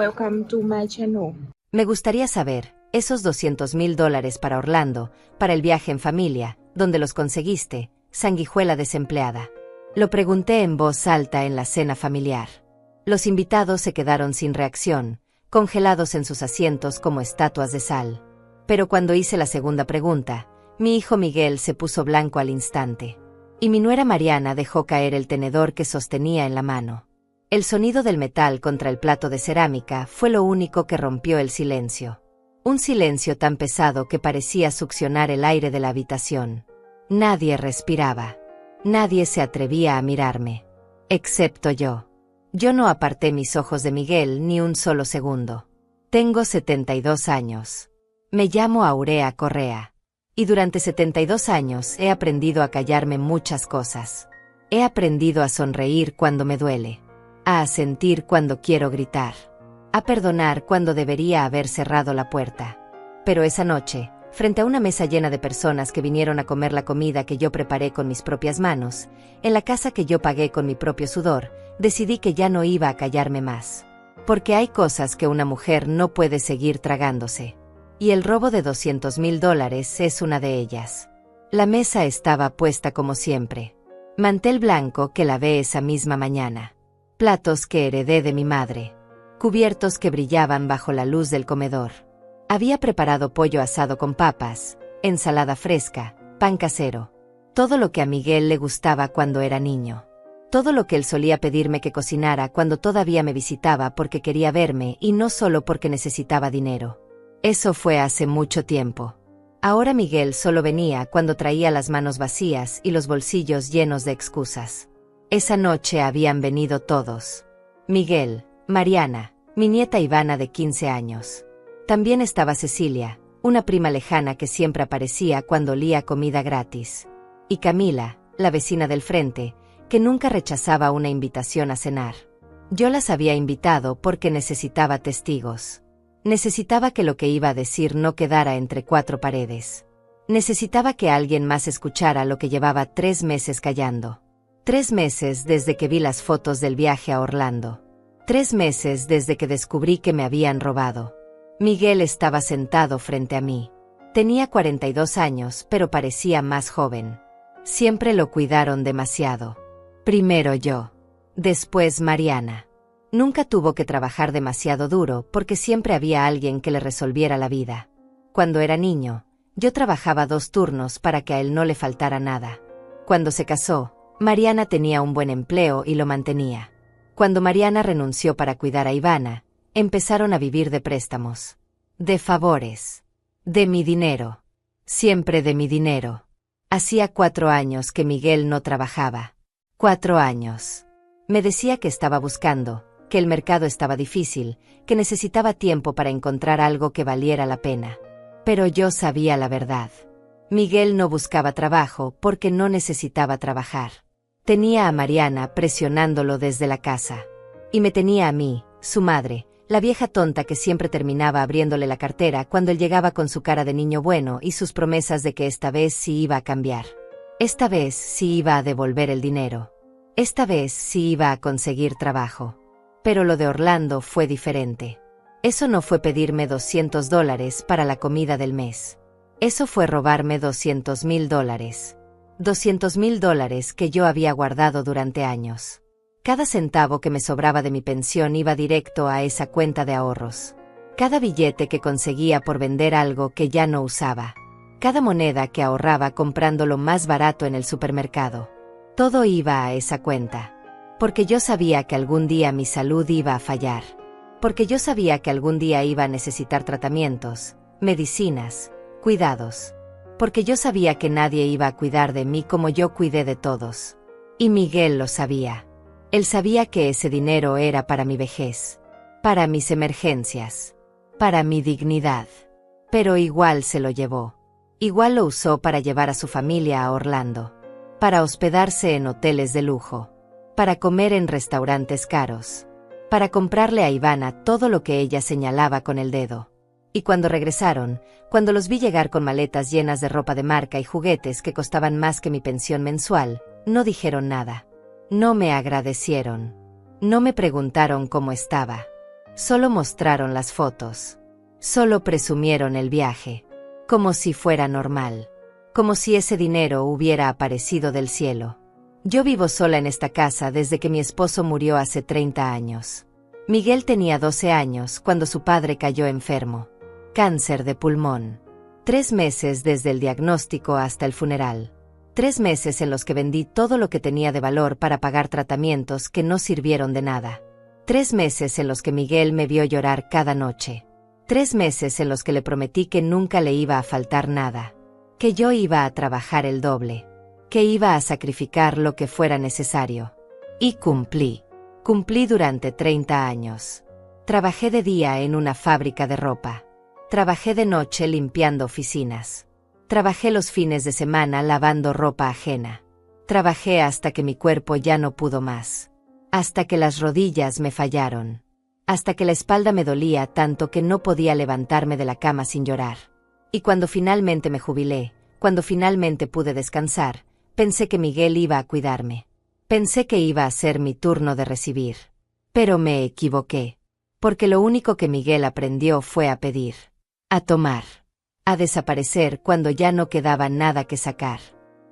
Welcome to my channel. Me gustaría saber, esos $200,000 para Orlando, para el viaje en familia, ¿dónde los conseguiste, sanguijuela desempleada? Lo pregunté en voz alta en la cena familiar. Los invitados se quedaron sin reacción, congelados en sus asientos como estatuas de sal. Pero cuando hice la segunda pregunta, mi hijo Miguel se puso blanco al instante. Y mi nuera Mariana dejó caer el tenedor que sostenía en la mano. El sonido del metal contra el plato de cerámica fue lo único que rompió el silencio. Un silencio tan pesado que parecía succionar el aire de la habitación. Nadie respiraba. Nadie se atrevía a mirarme. Excepto yo. Yo no aparté mis ojos de Miguel ni un solo segundo. Tengo 72 años. Me llamo Aurea Correa. Y durante 72 años he aprendido a callarme muchas cosas. He aprendido a sonreír cuando me duele. A asentir cuando quiero gritar. A perdonar cuando debería haber cerrado la puerta. Pero esa noche, frente a una mesa llena de personas que vinieron a comer la comida que yo preparé con mis propias manos, en la casa que yo pagué con mi propio sudor, decidí que ya no iba a callarme más. Porque hay cosas que una mujer no puede seguir tragándose. Y el robo de $200,000 es una de ellas. La mesa estaba puesta como siempre. Mantel blanco que lavé esa misma mañana. Platos que heredé de mi madre. Cubiertos que brillaban bajo la luz del comedor. Había preparado pollo asado con papas, ensalada fresca, pan casero. Todo lo que a Miguel le gustaba cuando era niño. Todo lo que él solía pedirme que cocinara cuando todavía me visitaba porque quería verme y no solo porque necesitaba dinero. Eso fue hace mucho tiempo. Ahora Miguel solo venía cuando traía las manos vacías y los bolsillos llenos de excusas. Esa noche habían venido todos. Miguel, Mariana, mi nieta Ivana de 15 años. También estaba Cecilia, una prima lejana que siempre aparecía cuando olía comida gratis. Y Camila, la vecina del frente, que nunca rechazaba una invitación a cenar. Yo las había invitado porque necesitaba testigos. Necesitaba que lo que iba a decir no quedara entre cuatro paredes. Necesitaba que alguien más escuchara lo que llevaba 3 meses callando. 3 meses desde que vi las fotos del viaje a Orlando. 3 meses desde que descubrí que me habían robado. Miguel estaba sentado frente a mí. Tenía 42 años, pero parecía más joven. Siempre lo cuidaron demasiado. Primero yo. Después Mariana. Nunca tuvo que trabajar demasiado duro porque siempre había alguien que le resolviera la vida. Cuando era niño, yo trabajaba 2 turnos para que a él no le faltara nada. Cuando se casó, Mariana tenía un buen empleo y lo mantenía. Cuando Mariana renunció para cuidar a Ivana, empezaron a vivir de préstamos. De favores. De mi dinero. Siempre de mi dinero. Hacía 4 años que Miguel no trabajaba. 4 años. Me decía que estaba buscando, que el mercado estaba difícil, que necesitaba tiempo para encontrar algo que valiera la pena. Pero yo sabía la verdad. Miguel no buscaba trabajo porque no necesitaba trabajar. Tenía a Mariana presionándolo desde la casa. Y me tenía a mí, su madre, la vieja tonta que siempre terminaba abriéndole la cartera cuando él llegaba con su cara de niño bueno y sus promesas de que esta vez sí iba a cambiar. Esta vez sí iba a devolver el dinero. Esta vez sí iba a conseguir trabajo. Pero lo de Orlando fue diferente. Eso no fue pedirme $200 para la comida del mes. Eso fue robarme $200,000. $200,000 que yo había guardado durante años. Cada centavo que me sobraba de mi pensión iba directo a esa cuenta de ahorros. Cada billete que conseguía por vender algo que ya no usaba. Cada moneda que ahorraba comprando lo más barato en el supermercado. Todo iba a esa cuenta. Porque yo sabía que algún día mi salud iba a fallar. Porque yo sabía que algún día iba a necesitar tratamientos, medicinas, cuidados. Porque yo sabía que nadie iba a cuidar de mí como yo cuidé de todos. Y Miguel lo sabía. Él sabía que ese dinero era para mi vejez. Para mis emergencias. Para mi dignidad. Pero igual se lo llevó. Igual lo usó para llevar a su familia a Orlando. Para hospedarse en hoteles de lujo. Para comer en restaurantes caros. Para comprarle a Ivana todo lo que ella señalaba con el dedo. Y cuando regresaron, cuando los vi llegar con maletas llenas de ropa de marca y juguetes que costaban más que mi pensión mensual, no dijeron nada. No me agradecieron. No me preguntaron cómo estaba. Solo mostraron las fotos. Solo presumieron el viaje. Como si fuera normal. Como si ese dinero hubiera aparecido del cielo. Yo vivo sola en esta casa desde que mi esposo murió hace 30 años. Miguel tenía 12 años cuando su padre cayó enfermo. Cáncer de pulmón. 3 meses desde el diagnóstico hasta el funeral. 3 meses en los que vendí todo lo que tenía de valor para pagar tratamientos que no sirvieron de nada. 3 meses en los que Miguel me vio llorar cada noche. 3 meses en los que le prometí que nunca le iba a faltar nada. Que yo iba a trabajar el doble. Que iba a sacrificar lo que fuera necesario. Y cumplí. Cumplí durante 30 años. Trabajé de día en una fábrica de ropa. Trabajé de noche limpiando oficinas. Trabajé los fines de semana lavando ropa ajena. Trabajé hasta que mi cuerpo ya no pudo más. Hasta que las rodillas me fallaron. Hasta que la espalda me dolía tanto que no podía levantarme de la cama sin llorar. Y cuando finalmente me jubilé, cuando finalmente pude descansar, pensé que Miguel iba a cuidarme. Pensé que iba a ser mi turno de recibir. Pero me equivoqué. Porque lo único que Miguel aprendió fue a pedir. A tomar. A desaparecer cuando ya no quedaba nada que sacar.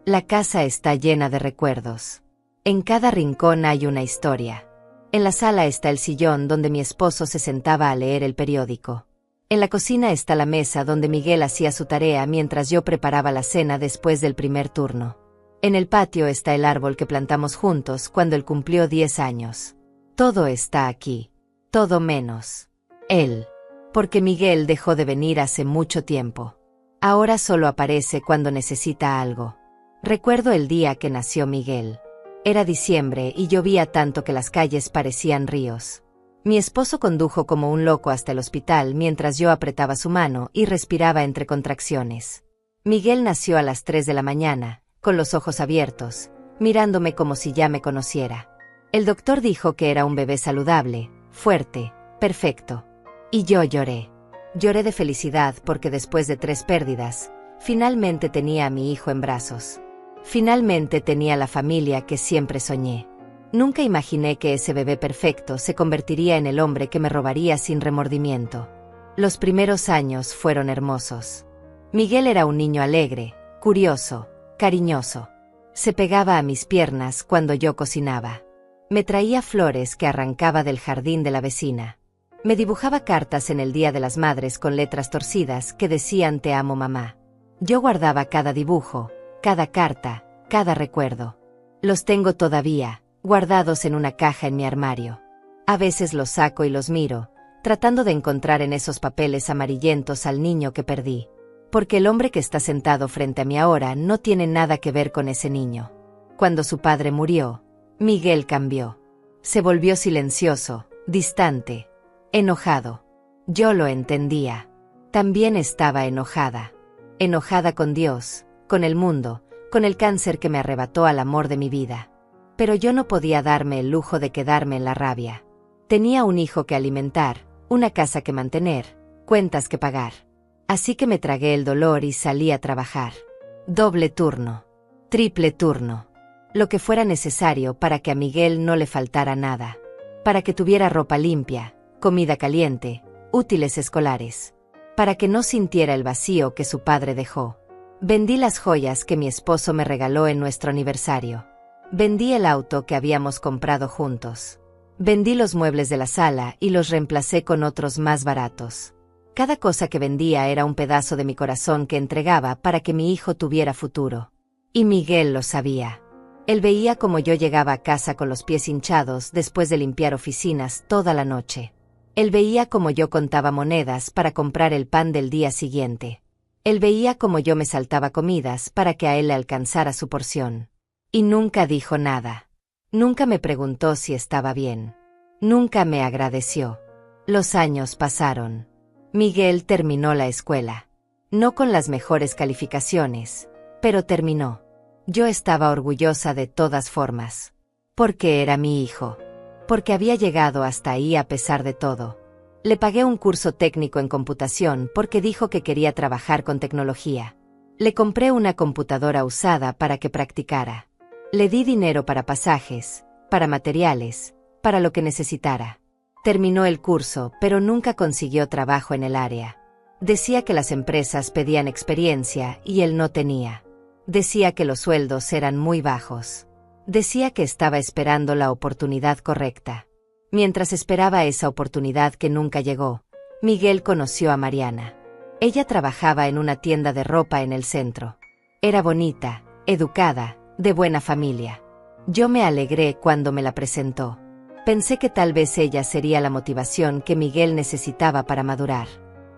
La casa está llena de recuerdos. En cada rincón hay una historia. En la sala está el sillón donde mi esposo se sentaba a leer el periódico. En la cocina está la mesa donde Miguel hacía su tarea mientras yo preparaba la cena después del primer turno. En el patio está el árbol que plantamos juntos cuando él cumplió 10 años. Todo está aquí. Todo menos él. Porque Miguel dejó de venir hace mucho tiempo. Ahora solo aparece cuando necesita algo. Recuerdo el día que nació Miguel. Era diciembre y llovía tanto que las calles parecían ríos. Mi esposo condujo como un loco hasta el hospital mientras yo apretaba su mano y respiraba entre contracciones. Miguel nació a las 3 de la mañana, con los ojos abiertos, mirándome como si ya me conociera. El doctor dijo que era un bebé saludable, fuerte, perfecto. Y yo lloré. Lloré de felicidad porque después de 3 pérdidas, finalmente tenía a mi hijo en brazos. Finalmente tenía la familia que siempre soñé. Nunca imaginé que ese bebé perfecto se convertiría en el hombre que me robaría sin remordimiento. Los primeros años fueron hermosos. Miguel era un niño alegre, curioso, cariñoso. Se pegaba a mis piernas cuando yo cocinaba. Me traía flores que arrancaba del jardín de la vecina. Me dibujaba cartas en el Día de las Madres con letras torcidas que decían "Te amo, mamá". Yo guardaba cada dibujo, cada carta, cada recuerdo. Los tengo todavía, guardados en una caja en mi armario. A veces los saco y los miro, tratando de encontrar en esos papeles amarillentos al niño que perdí. Porque el hombre que está sentado frente a mí ahora no tiene nada que ver con ese niño. Cuando su padre murió, Miguel cambió. Se volvió silencioso, distante. Enojado. Yo lo entendía. También estaba enojada. Enojada con Dios, con el mundo, con el cáncer que me arrebató al amor de mi vida. Pero yo no podía darme el lujo de quedarme en la rabia. Tenía un hijo que alimentar, una casa que mantener, cuentas que pagar. Así que me tragué el dolor y salí a trabajar. Doble turno. Triple turno. Lo que fuera necesario para que a Miguel no le faltara nada. Para que tuviera ropa limpia, comida caliente, útiles escolares. Para que no sintiera el vacío que su padre dejó. Vendí las joyas que mi esposo me regaló en nuestro aniversario. Vendí el auto que habíamos comprado juntos. Vendí los muebles de la sala y los reemplacé con otros más baratos. Cada cosa que vendía era un pedazo de mi corazón que entregaba para que mi hijo tuviera futuro. Y Miguel lo sabía. Él veía cómo yo llegaba a casa con los pies hinchados después de limpiar oficinas toda la noche. Él veía cómo yo contaba monedas para comprar el pan del día siguiente. Él veía cómo yo me saltaba comidas para que a él le alcanzara su porción. Y nunca dijo nada. Nunca me preguntó si estaba bien. Nunca me agradeció. Los años pasaron. Miguel terminó la escuela. No con las mejores calificaciones, pero terminó. Yo estaba orgullosa de todas formas. Porque era mi hijo. Porque había llegado hasta ahí a pesar de todo. Le pagué un curso técnico en computación porque dijo que quería trabajar con tecnología. Le compré una computadora usada para que practicara. Le di dinero para pasajes, para materiales, para lo que necesitara. Terminó el curso, pero nunca consiguió trabajo en el área. Decía que las empresas pedían experiencia y él no tenía. Decía que los sueldos eran muy bajos. Decía que estaba esperando la oportunidad correcta. Mientras esperaba esa oportunidad que nunca llegó, Miguel conoció a Mariana. Ella trabajaba en una tienda de ropa en el centro. Era bonita, educada, de buena familia. Yo me alegré cuando me la presentó. Pensé que tal vez ella sería la motivación que Miguel necesitaba para madurar,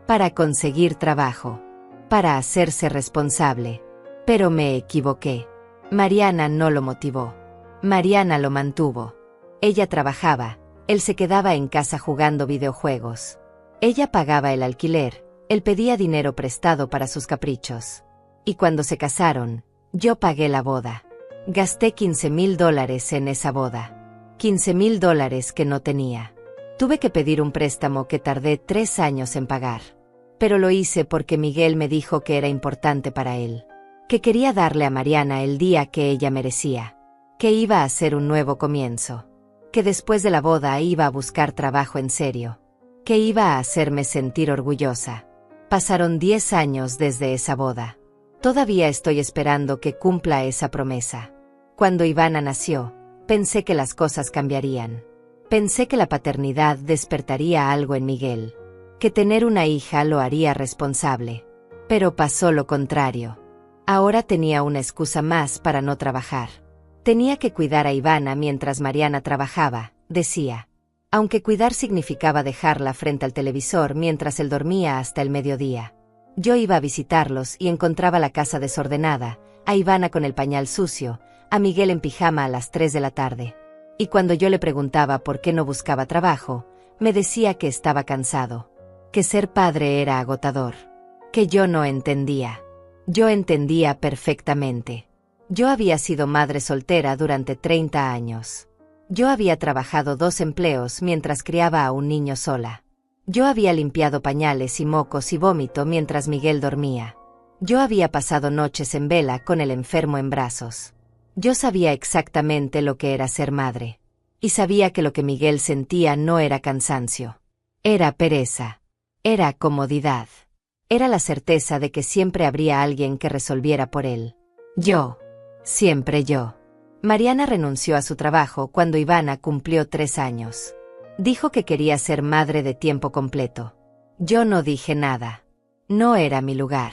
para conseguir trabajo, para hacerse responsable. Pero me equivoqué. Mariana no lo motivó. Mariana lo mantuvo. Ella trabajaba, él se quedaba en casa jugando videojuegos. Ella pagaba el alquiler, él pedía dinero prestado para sus caprichos. Y cuando se casaron, yo pagué la boda. Gasté $15,000 en esa boda. $15,000 que no tenía. Tuve que pedir un préstamo que tardé 3 años en pagar. Pero lo hice porque Miguel me dijo que era importante para él. Que quería darle a Mariana el día que ella merecía. Que iba a ser un nuevo comienzo. Que después de la boda iba a buscar trabajo en serio. Que iba a hacerme sentir orgullosa. Pasaron 10 años desde esa boda. Todavía estoy esperando que cumpla esa promesa. Cuando Ivana nació, pensé que las cosas cambiarían. Pensé que la paternidad despertaría algo en Miguel. Que tener una hija lo haría responsable. Pero pasó lo contrario. Ahora tenía una excusa más para no trabajar. Tenía que cuidar a Ivana mientras Mariana trabajaba, decía. Aunque cuidar significaba dejarla frente al televisor mientras él dormía hasta el mediodía. Yo iba a visitarlos y encontraba la casa desordenada, a Ivana con el pañal sucio, a Miguel en pijama a las 3 de la tarde. Y cuando yo le preguntaba por qué no buscaba trabajo, me decía que estaba cansado. Que ser padre era agotador. Que yo no entendía. Yo entendía perfectamente. Yo había sido madre soltera durante 30 años. Yo había trabajado 2 empleos mientras criaba a un niño sola. Yo había limpiado pañales y mocos y vómito mientras Miguel dormía. Yo había pasado noches en vela con el enfermo en brazos. Yo sabía exactamente lo que era ser madre. Y sabía que lo que Miguel sentía no era cansancio. Era pereza. Era comodidad. Era la certeza de que siempre habría alguien que resolviera por él. Yo. Siempre yo. Mariana renunció a su trabajo cuando Ivana cumplió 3 años. Dijo que quería ser madre de tiempo completo. Yo no dije nada. No era mi lugar.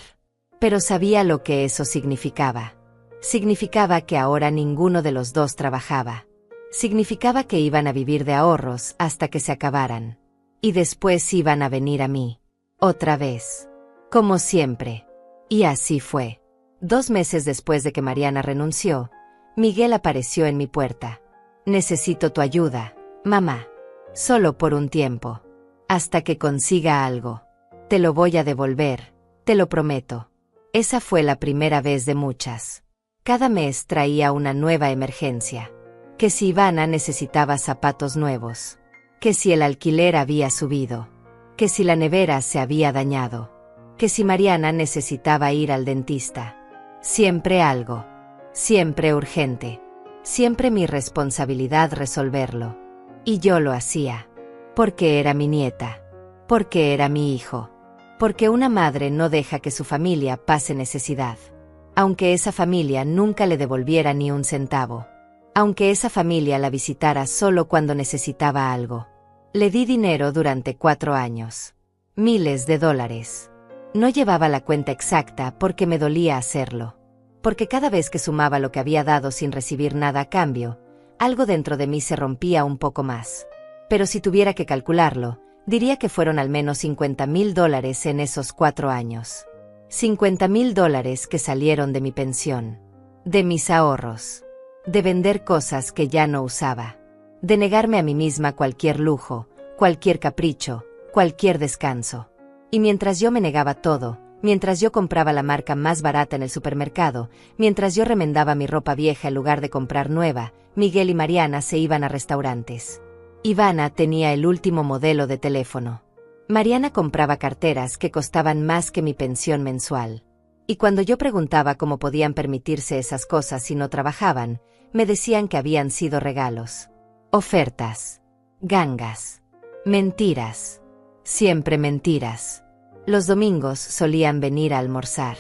Pero sabía lo que eso significaba. Significaba que ahora ninguno de los dos trabajaba. Significaba que iban a vivir de ahorros hasta que se acabaran. Y después iban a venir a mí. Otra vez. Como siempre. Y así fue. 2 meses después de que Mariana renunció, Miguel apareció en mi puerta. Necesito tu ayuda, mamá. Solo por un tiempo. Hasta que consiga algo. Te lo voy a devolver, te lo prometo. Esa fue la primera vez de muchas. Cada mes traía una nueva emergencia. Que si Ivana necesitaba zapatos nuevos. Que si el alquiler había subido. Que si la nevera se había dañado. Que si Mariana necesitaba ir al dentista. Siempre algo. Siempre urgente. Siempre mi responsabilidad resolverlo. Y yo lo hacía. Porque era mi nieta. Porque era mi hijo. Porque una madre no deja que su familia pase necesidad. Aunque esa familia nunca le devolviera ni un centavo. Aunque esa familia la visitara solo cuando necesitaba algo. Le di dinero durante 4 años. Miles de dólares. No llevaba la cuenta exacta porque me dolía hacerlo. Porque cada vez que sumaba lo que había dado sin recibir nada a cambio, algo dentro de mí se rompía un poco más. Pero si tuviera que calcularlo, diría que fueron al menos $50,000 en esos 4 años. $50,000 que salieron de mi pensión. De mis ahorros. De vender cosas que ya no usaba. De negarme a mí misma cualquier lujo, cualquier capricho, cualquier descanso. Y mientras yo me negaba todo, mientras yo compraba la marca más barata en el supermercado, mientras yo remendaba mi ropa vieja en lugar de comprar nueva, Miguel y Mariana se iban a restaurantes. Ivana tenía el último modelo de teléfono. Mariana compraba carteras que costaban más que mi pensión mensual. Y cuando yo preguntaba cómo podían permitirse esas cosas si no trabajaban, me decían que habían sido regalos. Ofertas. Gangas. Mentiras. Siempre mentiras. Los domingos solían venir a almorzar.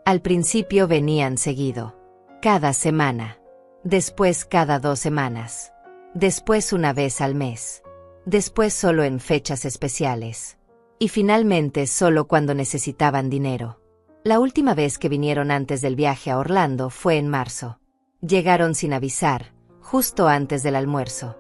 Al principio venían seguido. Cada semana. Después cada 2 semanas. Después una vez al mes. Después solo en fechas especiales. Y finalmente solo cuando necesitaban dinero. La última vez que vinieron antes del viaje a Orlando fue en marzo. Llegaron sin avisar, justo antes del almuerzo.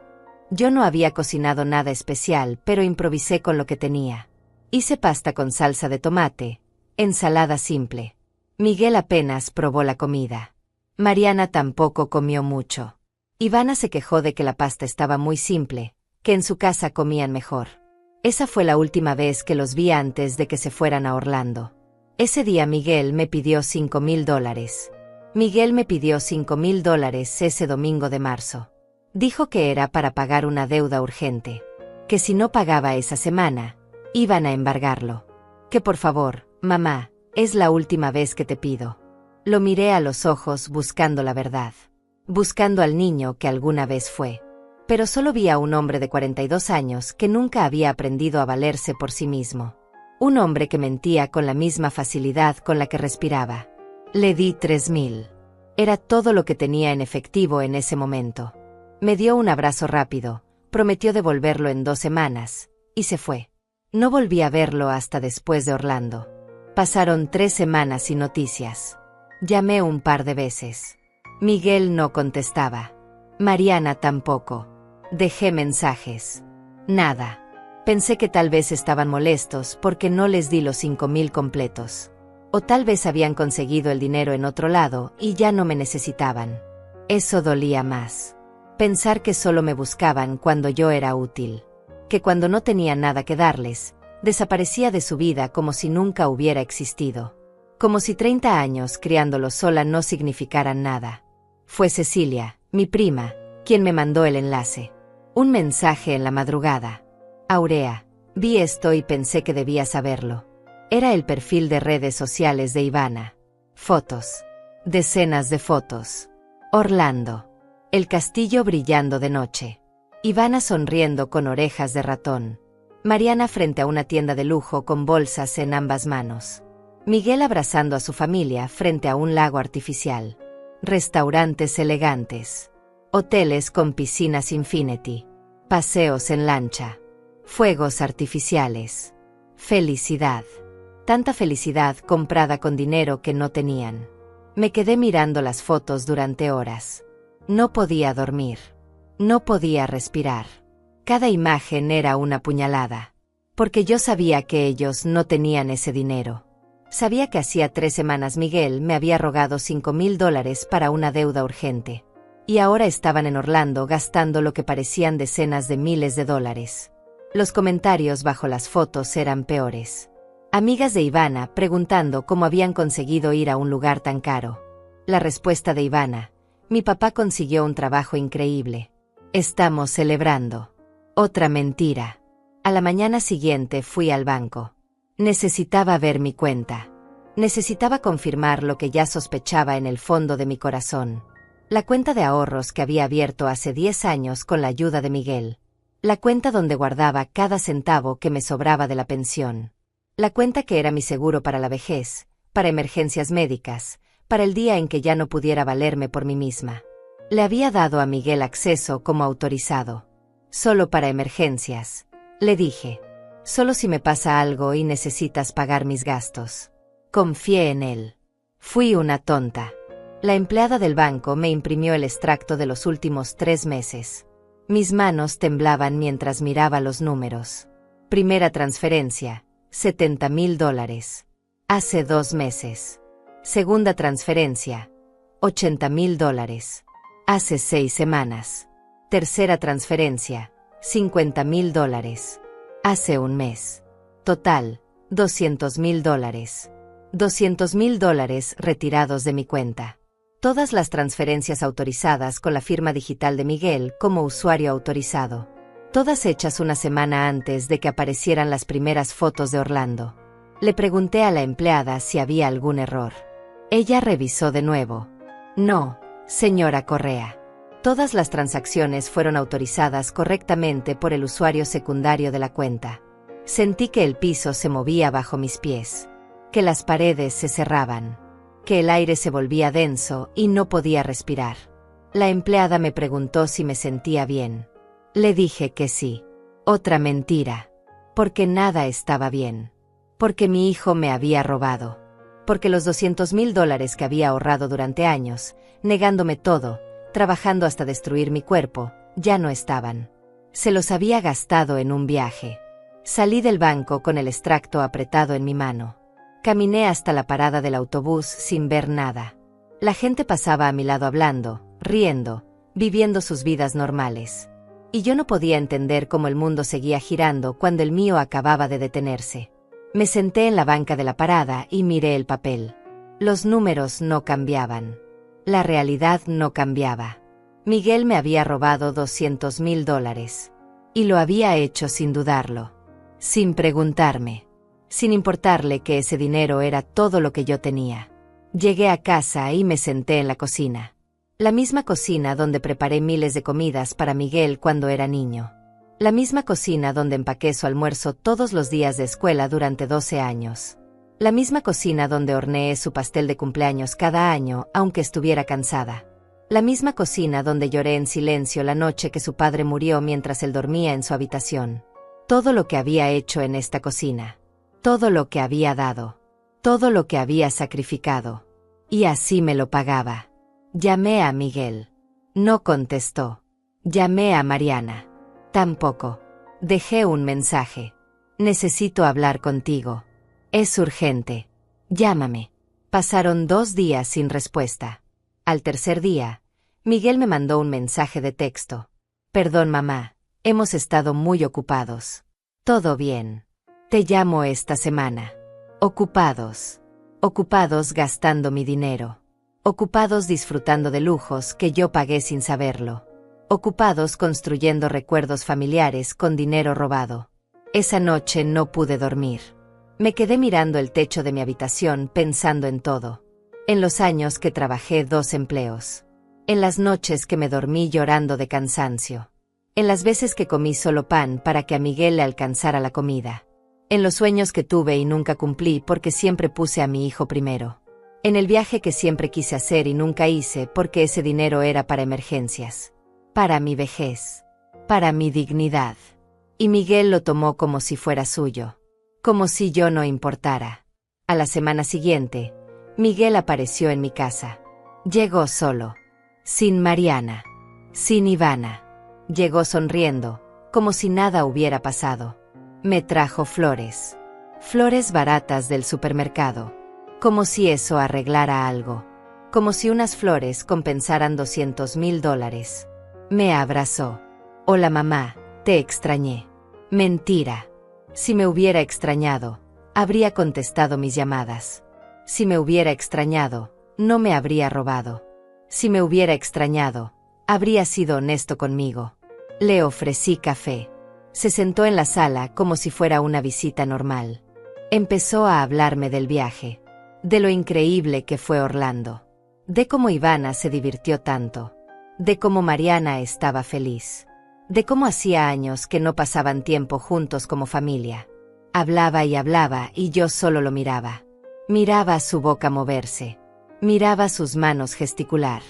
Yo no había cocinado nada especial, pero improvisé con lo que tenía. Hice pasta con salsa de tomate, ensalada simple. Miguel apenas probó la comida. Mariana tampoco comió mucho. Ivana se quejó de que la pasta estaba muy simple, que en su casa comían mejor. Esa fue la última vez que los vi antes de que se fueran a Orlando. Ese día Miguel me pidió $5,000. Miguel me pidió $5,000 ese domingo de marzo. Dijo que era para pagar una deuda urgente. Que si no pagaba esa semana, iban a embargarlo. Que por favor, mamá, es la última vez que te pido. Lo miré a los ojos buscando la verdad. Buscando al niño que alguna vez fue. Pero solo vi a un hombre de 42 años que nunca había aprendido a valerse por sí mismo. Un hombre que mentía con la misma facilidad con la que respiraba. Le di $3,000. Era todo lo que tenía en efectivo en ese momento. Me dio un abrazo rápido, prometió devolverlo en 2 semanas, y se fue. No volví a verlo hasta después de Orlando. Pasaron 3 semanas sin noticias. Llamé un par de veces. Miguel no contestaba. Mariana tampoco. Dejé mensajes. Nada. Pensé que tal vez estaban molestos porque no les di los 5,000 completos. O tal vez habían conseguido el dinero en otro lado y ya no me necesitaban. Eso dolía más. Pensar que solo me buscaban cuando yo era útil. Que cuando no tenía nada que darles, desaparecía de su vida como si nunca hubiera existido. Como si 30 años criándolos sola no significaran nada. Fue Cecilia, mi prima, quien me mandó el enlace. Un mensaje en la madrugada. Aurea, vi esto y pensé que debía saberlo. Era el perfil de redes sociales de Ivana. Fotos. Decenas de fotos. Orlando. El castillo brillando de noche. Ivana sonriendo con orejas de ratón. Mariana frente a una tienda de lujo con bolsas en ambas manos. Miguel abrazando a su familia frente a un lago artificial. Restaurantes elegantes. Hoteles con piscinas infinity. Paseos en lancha. Fuegos artificiales. Felicidad. Tanta felicidad comprada con dinero que no tenían. Me quedé mirando las fotos durante horas. No podía dormir. No podía respirar. Cada imagen era una puñalada. Porque yo sabía que ellos no tenían ese dinero. Sabía que hacía 3 semanas Miguel me había rogado $5,000 para una deuda urgente. Y ahora estaban en Orlando gastando lo que parecían decenas de miles de dólares. Los comentarios bajo las fotos eran peores. Amigas de Ivana preguntando cómo habían conseguido ir a un lugar tan caro. La respuesta de Ivana: mi papá consiguió un trabajo increíble. Estamos celebrando. Otra mentira. A la mañana siguiente fui al banco. Necesitaba ver mi cuenta. Necesitaba confirmar lo que ya sospechaba en el fondo de mi corazón. La cuenta de ahorros que había abierto hace 10 años con la ayuda de Miguel. La cuenta donde guardaba cada centavo que me sobraba de la pensión. La cuenta que era mi seguro para la vejez, para emergencias médicas, para el día en que ya no pudiera valerme por mí misma. Le había dado a Miguel acceso como autorizado. Solo para emergencias. Le dije. Solo si me pasa algo y necesitas pagar mis gastos. Confié en él. Fui una tonta. La empleada del banco me imprimió el extracto de los últimos 3 meses. Mis manos temblaban mientras miraba los números. Primera transferencia, $70,000. Hace 2 meses. Segunda transferencia, $80,000. Hace 6 semanas. Tercera transferencia, $50,000. Hace 1 mes. Total, $200,000. $200,000 retirados de mi cuenta. Todas las transferencias autorizadas con la firma digital de Miguel como usuario autorizado. Todas hechas una semana antes de que aparecieran las primeras fotos de Orlando. Le pregunté a la empleada si había algún error. Ella revisó de nuevo. No, señora Correa. Todas las transacciones fueron autorizadas correctamente por el usuario secundario de la cuenta. Sentí que el piso se movía bajo mis pies, que las paredes se cerraban, que el aire se volvía denso y no podía respirar. La empleada me preguntó si me sentía bien. Le dije que sí. Otra mentira. Porque nada estaba bien. Porque mi hijo me había robado. Porque los $200,000 que había ahorrado durante años, negándome todo, trabajando hasta destruir mi cuerpo, ya no estaban. Se los había gastado en un viaje. Salí del banco con el extracto apretado en mi mano. Caminé hasta la parada del autobús sin ver nada. La gente pasaba a mi lado hablando, riendo, viviendo sus vidas normales. Y yo no podía entender cómo el mundo seguía girando cuando el mío acababa de detenerse. Me senté en la banca de la parada y miré el papel. Los números no cambiaban. La realidad no cambiaba. Miguel me había robado $200,000. Y lo había hecho sin dudarlo. Sin preguntarme. Sin importarle que ese dinero era todo lo que yo tenía. Llegué a casa y me senté en la cocina. La misma cocina donde preparé miles de comidas para Miguel cuando era niño. La misma cocina donde empaqué su almuerzo todos los días de escuela durante 12 años. La misma cocina donde horneé su pastel de cumpleaños cada año, aunque estuviera cansada. La misma cocina donde lloré en silencio la noche que su padre murió mientras él dormía en su habitación. Todo lo que había hecho en esta cocina. Todo lo que había dado. Todo lo que había sacrificado. Y así me lo pagaba. Llamé a Miguel. No contestó. Llamé a Mariana. Tampoco. Dejé un mensaje. Necesito hablar contigo. Es urgente. Llámame. Pasaron 2 días sin respuesta. Al tercer día, Miguel me mandó un mensaje de texto. Perdón, mamá. Hemos estado muy ocupados. Todo bien. Te llamo esta semana. Ocupados. Ocupados gastando mi dinero. Ocupados disfrutando de lujos que yo pagué sin saberlo. Ocupados construyendo recuerdos familiares con dinero robado. Esa noche no pude dormir. Me quedé mirando el techo de mi habitación pensando en todo. En los años que trabajé 2 empleos. En las noches que me dormí llorando de cansancio. En las veces que comí solo pan para que a Miguel le alcanzara la comida. En los sueños que tuve y nunca cumplí porque siempre puse a mi hijo primero. En el viaje que siempre quise hacer y nunca hice porque ese dinero era para emergencias. Para mi vejez. Para mi dignidad. Y Miguel lo tomó como si fuera suyo. Como si yo no importara. A la semana siguiente, Miguel apareció en mi casa. Llegó solo. Sin Mariana. Sin Ivana. Llegó sonriendo, como si nada hubiera pasado. Me trajo flores. Flores baratas del supermercado. Como si eso arreglara algo. Como si unas flores compensaran $200,000. Me abrazó. Hola mamá, te extrañé. Mentira. Si me hubiera extrañado, habría contestado mis llamadas. Si me hubiera extrañado, no me habría robado. Si me hubiera extrañado, habría sido honesto conmigo. Le ofrecí café. Se sentó en la sala como si fuera una visita normal. Empezó a hablarme del viaje. De lo increíble que fue Orlando. De cómo Ivana se divirtió tanto. De cómo Mariana estaba feliz. De cómo hacía años que no pasaban tiempo juntos como familia. Hablaba y yo solo lo miraba. Miraba su boca moverse. Miraba sus manos gesticular.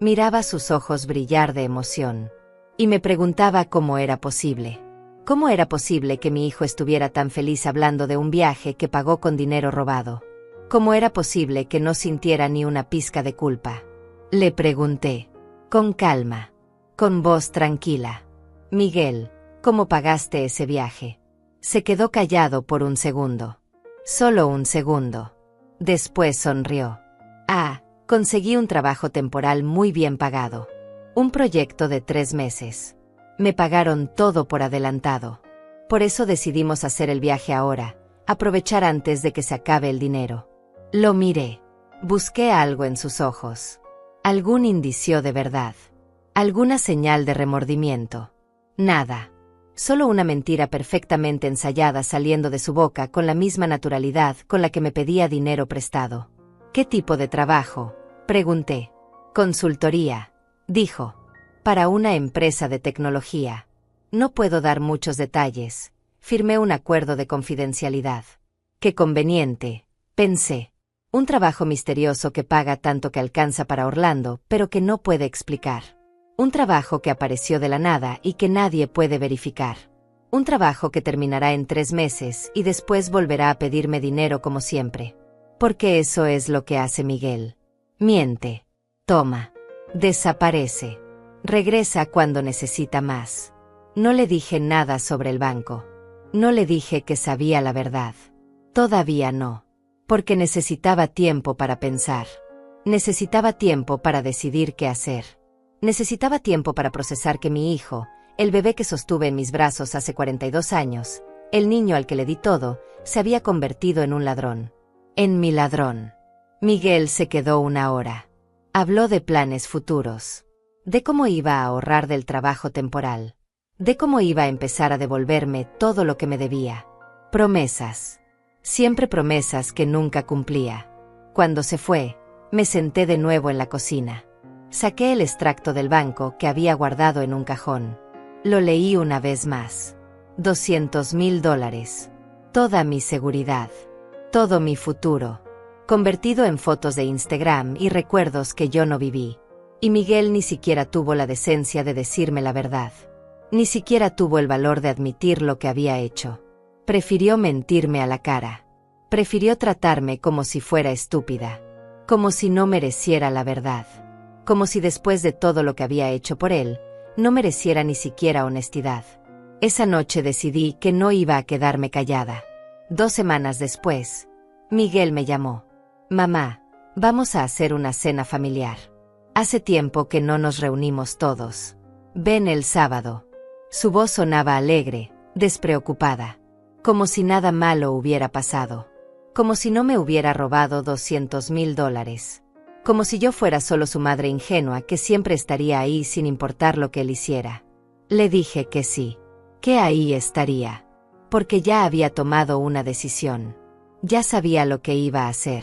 Miraba sus ojos brillar de emoción. Y me preguntaba cómo era posible. ¿Cómo era posible que mi hijo estuviera tan feliz hablando de un viaje que pagó con dinero robado? ¿Cómo era posible que no sintiera ni una pizca de culpa? Le pregunté. Con calma. Con voz tranquila. Miguel, ¿cómo pagaste ese viaje? Se quedó callado por un segundo. Solo un segundo. Después sonrió. Conseguí un trabajo temporal muy bien pagado. Un proyecto de 3 meses. Me pagaron todo por adelantado. Por eso decidimos hacer el viaje ahora, aprovechar antes de que se acabe el dinero. Lo miré. Busqué algo en sus ojos. Algún indicio de verdad. Alguna señal de remordimiento. Nada. Solo una mentira perfectamente ensayada saliendo de su boca con la misma naturalidad con la que me pedía dinero prestado. ¿Qué tipo de trabajo? Pregunté. Consultoría, dijo. para una empresa de tecnología. No puedo dar muchos detalles. Firmé un acuerdo de confidencialidad. Qué conveniente, pensé. Un trabajo misterioso que paga tanto que alcanza para Orlando, pero que no puede explicar. Un trabajo que apareció de la nada y que nadie puede verificar. Un trabajo que terminará en 3 meses y después volverá a pedirme dinero como siempre. Porque eso es lo que hace Miguel. Miente. Toma. Desaparece. Regresa cuando necesita más. No le dije nada sobre el banco. No le dije que sabía la verdad. Todavía no. Porque necesitaba tiempo para pensar. Necesitaba tiempo para decidir qué hacer. Necesitaba tiempo para procesar que mi hijo, el bebé que sostuve en mis brazos hace 42 años, el niño al que le di todo, se había convertido en un ladrón. En mi ladrón. Miguel se quedó una hora. Habló de planes futuros. De cómo iba a ahorrar del trabajo temporal. De cómo iba a empezar a devolverme todo lo que me debía. Promesas. Siempre promesas que nunca cumplía. Cuando se fue, me senté de nuevo en la cocina. Saqué el extracto del banco que había guardado en un cajón. Lo leí una vez más. $200,000. Toda mi seguridad. Todo mi futuro. Convertido en fotos de Instagram y recuerdos que yo no viví. Y Miguel ni siquiera tuvo la decencia de decirme la verdad. Ni siquiera tuvo el valor de admitir lo que había hecho. Prefirió mentirme a la cara. Prefirió tratarme como si fuera estúpida. Como si no mereciera la verdad. Como si después de todo lo que había hecho por él, no mereciera ni siquiera honestidad. Esa noche decidí que no iba a quedarme callada. 2 semanas después, Miguel me llamó. Mamá, vamos a hacer una cena familiar. Hace tiempo que no nos reunimos todos. Ven el sábado. Su voz sonaba alegre, despreocupada. Como si nada malo hubiera pasado. Como si no me hubiera robado $200,000. Como si yo fuera solo su madre ingenua que siempre estaría ahí sin importar lo que él hiciera. Le dije que sí. Que ahí estaría. Porque ya había tomado una decisión. Ya sabía lo que iba a hacer.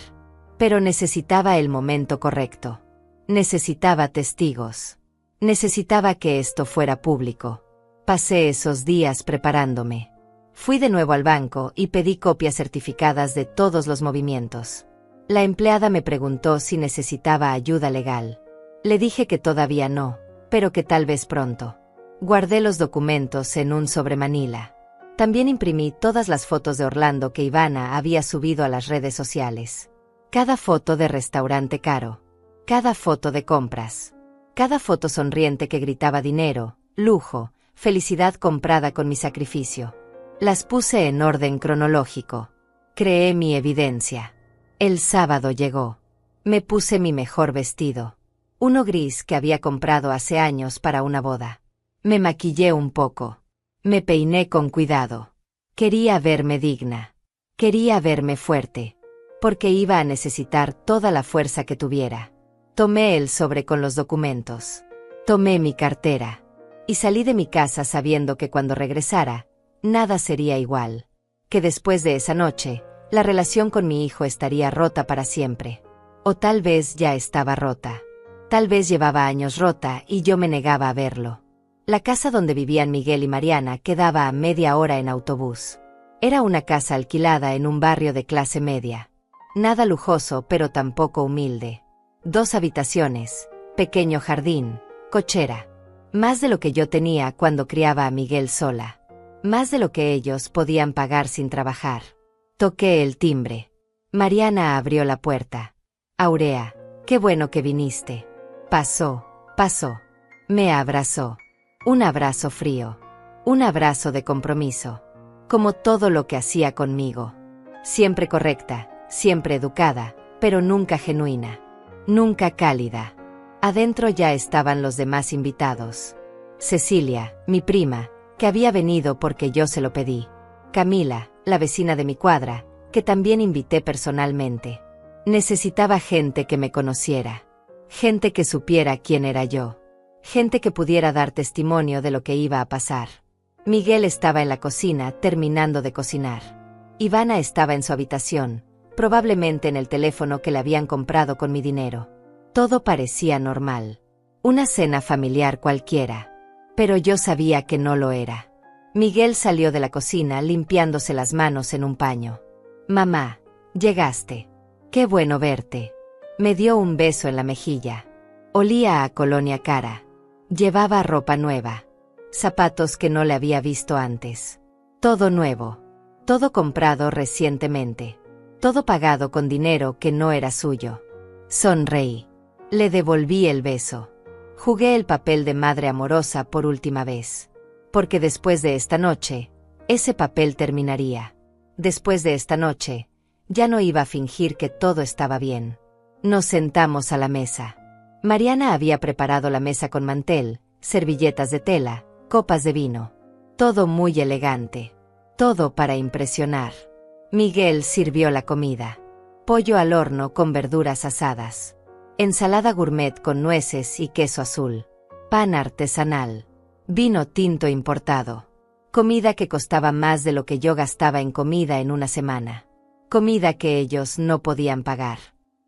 Pero necesitaba el momento correcto. Necesitaba testigos. Necesitaba que esto fuera público. Pasé esos días preparándome. Fui de nuevo al banco y pedí copias certificadas de todos los movimientos. La empleada me preguntó si necesitaba ayuda legal. Le dije que todavía no, pero que tal vez pronto. Guardé los documentos en un sobremanila. También imprimí todas las fotos de Orlando que Ivana había subido a las redes sociales. Cada foto de restaurante caro. Cada foto de compras. Cada foto sonriente que gritaba dinero, lujo, felicidad comprada con mi sacrificio. Las puse en orden cronológico. Creé mi evidencia. El sábado llegó. Me puse mi mejor vestido. Uno gris que había comprado hace años para una boda. Me maquillé un poco. Me peiné con cuidado. Quería verme digna. Quería verme fuerte. Porque iba a necesitar toda la fuerza que tuviera. Tomé el sobre con los documentos. Tomé mi cartera. Y salí de mi casa sabiendo que cuando regresara, nada sería igual. Que después de esa noche, la relación con mi hijo estaría rota para siempre. O tal vez ya estaba rota. Tal vez llevaba años rota y yo me negaba a verlo. La casa donde vivían Miguel y Mariana quedaba a media hora en autobús. Era una casa alquilada en un barrio de clase media. Nada lujoso pero tampoco humilde. 2 habitaciones, pequeño jardín, cochera. Más de lo que yo tenía cuando criaba a Miguel sola. Más de lo que ellos podían pagar sin trabajar. Toqué el timbre. Mariana abrió la puerta. Aurea, qué bueno que viniste. Pasó. Me abrazó. Un abrazo frío. Un abrazo de compromiso. Como todo lo que hacía conmigo. Siempre correcta, siempre educada, pero nunca genuina. Nunca cálida. Adentro ya estaban los demás invitados. Cecilia, mi prima, que había venido porque yo se lo pedí. Camila, la vecina de mi cuadra, que también invité personalmente. Necesitaba gente que me conociera. Gente que supiera quién era yo. Gente que pudiera dar testimonio de lo que iba a pasar. Miguel estaba en la cocina terminando de cocinar. Ivana estaba en su habitación, probablemente en el teléfono que le habían comprado con mi dinero. Todo parecía normal. Una cena familiar cualquiera. Pero yo sabía que no lo era. Miguel salió de la cocina limpiándose las manos en un paño. Mamá, llegaste. Qué bueno verte. Me dio un beso en la mejilla. Olía a colonia cara. Llevaba ropa nueva. Zapatos que no le había visto antes. Todo nuevo. Todo comprado recientemente. Todo pagado con dinero que no era suyo. Sonreí. Le devolví el beso. Jugué el papel de madre amorosa por última vez. Porque después de esta noche, ese papel terminaría. Después de esta noche, ya no iba a fingir que todo estaba bien. Nos sentamos a la mesa. Mariana había preparado la mesa con mantel, servilletas de tela, copas de vino. Todo muy elegante. Todo para impresionar. Miguel sirvió la comida. Pollo al horno con verduras asadas. Ensalada gourmet con nueces y queso azul. Pan artesanal. Vino tinto importado. Comida que costaba más de lo que yo gastaba en comida en una semana. Comida que ellos no podían pagar.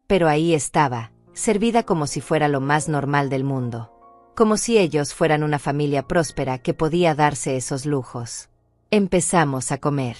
Pero ahí estaba, servida como si fuera lo más normal del mundo. Como si ellos fueran una familia próspera que podía darse esos lujos. Empezamos a comer.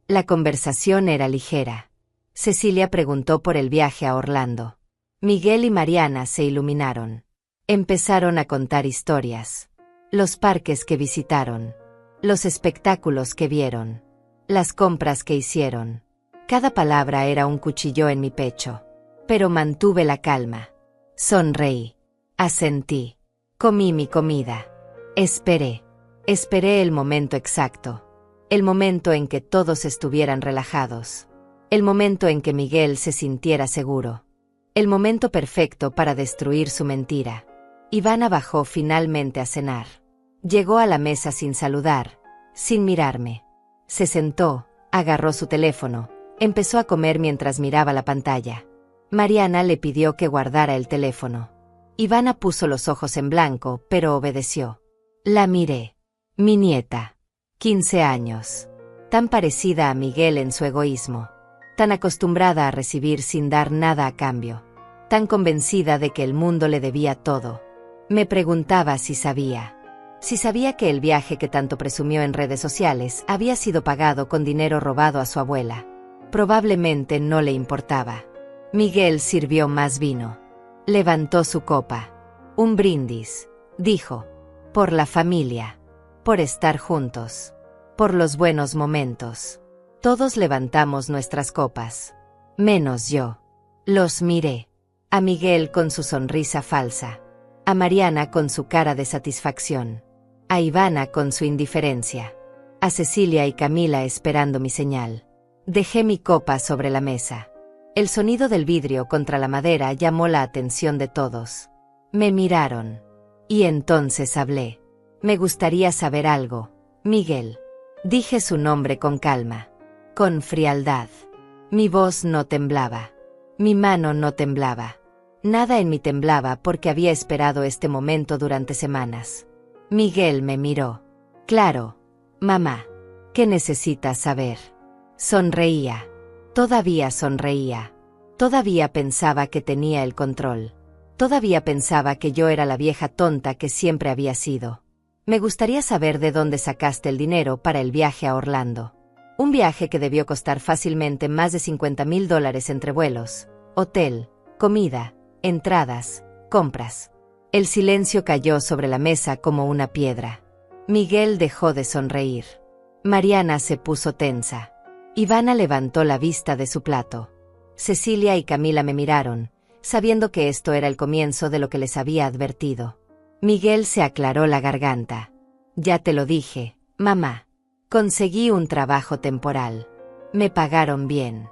La conversación era ligera. Cecilia preguntó por el viaje a Orlando. Miguel y Mariana se iluminaron. Empezaron a contar historias. Los parques que visitaron. Los espectáculos que vieron. Las compras que hicieron. Cada palabra era un cuchillo en mi pecho. Pero mantuve la calma. Sonreí. Asentí. Comí mi comida. Esperé. Esperé el momento exacto. El momento en que todos estuvieran relajados. El momento en que Miguel se sintiera seguro. El momento perfecto para destruir su mentira. Ivana bajó finalmente a cenar. Llegó a la mesa sin saludar, sin mirarme. Se sentó, agarró su teléfono, empezó a comer mientras miraba la pantalla. Mariana le pidió que guardara el teléfono. Ivana puso los ojos en blanco, pero obedeció. La miré. Mi nieta. 15 años. Tan parecida a Miguel en su egoísmo. Tan acostumbrada a recibir sin dar nada a cambio. Tan convencida de que el mundo le debía todo. Me preguntaba si sabía. Si sabía que el viaje que tanto presumió en redes sociales había sido pagado con dinero robado a su abuela. Probablemente no le importaba. Miguel sirvió más vino. Levantó su copa. Un brindis, dijo. Por la familia. Por estar juntos. Por los buenos momentos. Todos levantamos nuestras copas. Menos yo. Los miré. A Miguel con su sonrisa falsa. A Mariana con su cara de satisfacción. A Ivana con su indiferencia. A Cecilia y Camila esperando mi señal. Dejé mi copa sobre la mesa. El sonido del vidrio contra la madera llamó la atención de todos. Me miraron. Y entonces hablé. Me gustaría saber algo, Miguel. Dije su nombre con calma. Con frialdad. Mi voz no temblaba. Mi mano no temblaba. Nada en mí temblaba porque había esperado este momento durante semanas. Miguel me miró. Claro, mamá. ¿Qué necesitas saber? Sonreía. Todavía sonreía. Todavía pensaba que tenía el control. Todavía pensaba que yo era la vieja tonta que siempre había sido. Me gustaría saber de dónde sacaste el dinero para el viaje a Orlando. Un viaje que debió costar fácilmente más de $50,000 entre vuelos, hotel, comida, entradas, compras. El silencio cayó sobre la mesa como una piedra. Miguel dejó de sonreír. Mariana se puso tensa. Ivana levantó la vista de su plato. Cecilia y Camila me miraron, sabiendo que esto era el comienzo de lo que les había advertido. Miguel se aclaró la garganta. Ya te lo dije, mamá. Conseguí un trabajo temporal. Me pagaron bien.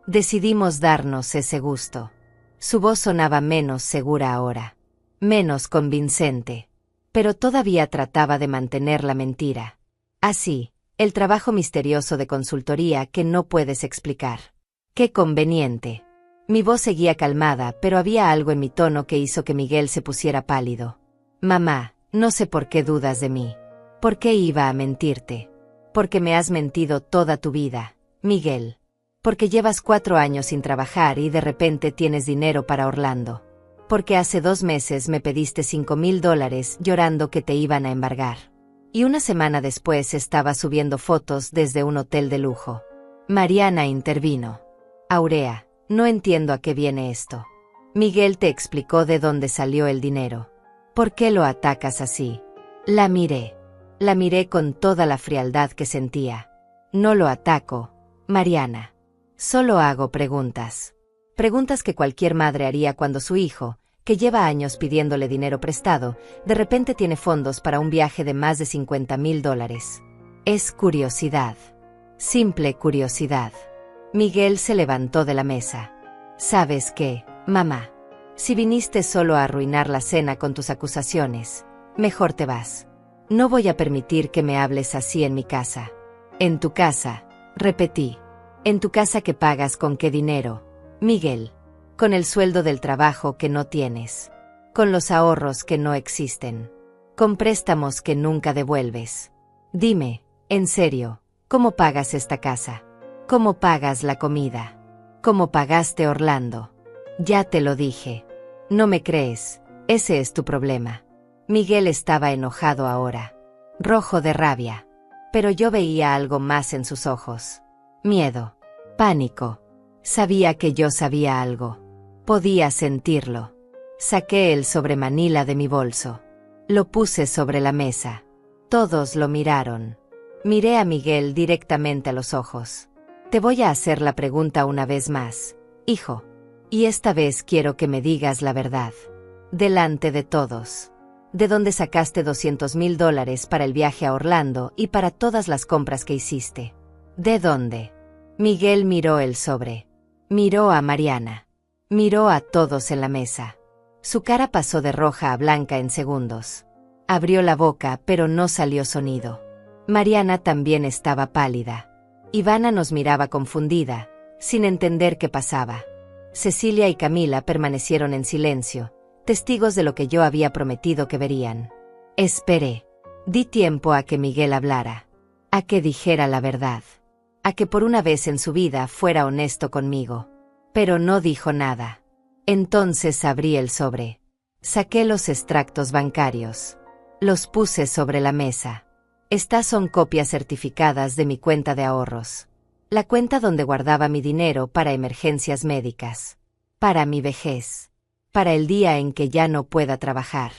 Decidimos darnos ese gusto. Su voz sonaba menos segura ahora. Menos convincente. Pero todavía trataba de mantener la mentira. Así, el trabajo misterioso de consultoría que no puedes explicar. Qué conveniente. Mi voz seguía calmada, pero había algo en mi tono que hizo que Miguel se pusiera pálido. Mamá, no sé por qué dudas de mí. ¿Por qué iba a mentirte? Porque me has mentido toda tu vida, Miguel. Porque llevas 4 años sin trabajar y de repente tienes dinero para Orlando. Porque hace 2 meses me pediste $5,000 llorando que te iban a embargar. Y una semana después estaba subiendo fotos desde un hotel de lujo. Mariana intervino. Aurea, no entiendo a qué viene esto. Miguel te explicó de dónde salió el dinero. ¿Por qué lo atacas así? La miré. La miré con toda la frialdad que sentía. No lo ataco, Mariana. Solo hago preguntas. Preguntas que cualquier madre haría cuando su hijo, que lleva años pidiéndole dinero prestado, de repente tiene fondos para un viaje de más de $50,000. Es curiosidad. Simple curiosidad. Miguel se levantó de la mesa. ¿Sabes qué, mamá? Si viniste solo a arruinar la cena con tus acusaciones, mejor te vas. No voy a permitir que me hables así en mi casa. En tu casa, repetí. En tu casa que pagas con qué dinero, Miguel. Con el sueldo del trabajo que no tienes. Con los ahorros que no existen. Con préstamos que nunca devuelves. Dime, en serio, ¿cómo pagas esta casa? ¿Cómo pagas la comida? ¿Cómo pagaste Orlando? Ya te lo dije. No me crees, ese es tu problema. Miguel estaba enojado ahora. Rojo de rabia. Pero yo veía algo más en sus ojos. Miedo. Pánico. Sabía que yo sabía algo. Podía sentirlo. Saqué el sobremanila de mi bolso. Lo puse sobre la mesa. Todos lo miraron. Miré a Miguel directamente a los ojos. Te voy a hacer la pregunta una vez más, hijo. Y esta vez quiero que me digas la verdad. Delante de todos. ¿De dónde sacaste $200,000 para el viaje a Orlando y para todas las compras que hiciste? ¿De dónde? Miguel miró el sobre. Miró a Mariana. Miró a todos en la mesa. Su cara pasó de roja a blanca en segundos. Abrió la boca, pero no salió sonido. Mariana también estaba pálida. Ivana nos miraba confundida, sin entender qué pasaba. Cecilia y Camila permanecieron en silencio, testigos de lo que yo había prometido que verían. Esperé. Di tiempo a que Miguel hablara. A que dijera la verdad. A que por una vez en su vida fuera honesto conmigo. Pero no dijo nada. Entonces abrí el sobre. Saqué los extractos bancarios. Los puse sobre la mesa. Estas son copias certificadas de mi cuenta de ahorros. La cuenta donde guardaba mi dinero para emergencias médicas. Para mi vejez. Para el día en que ya no pueda trabajar.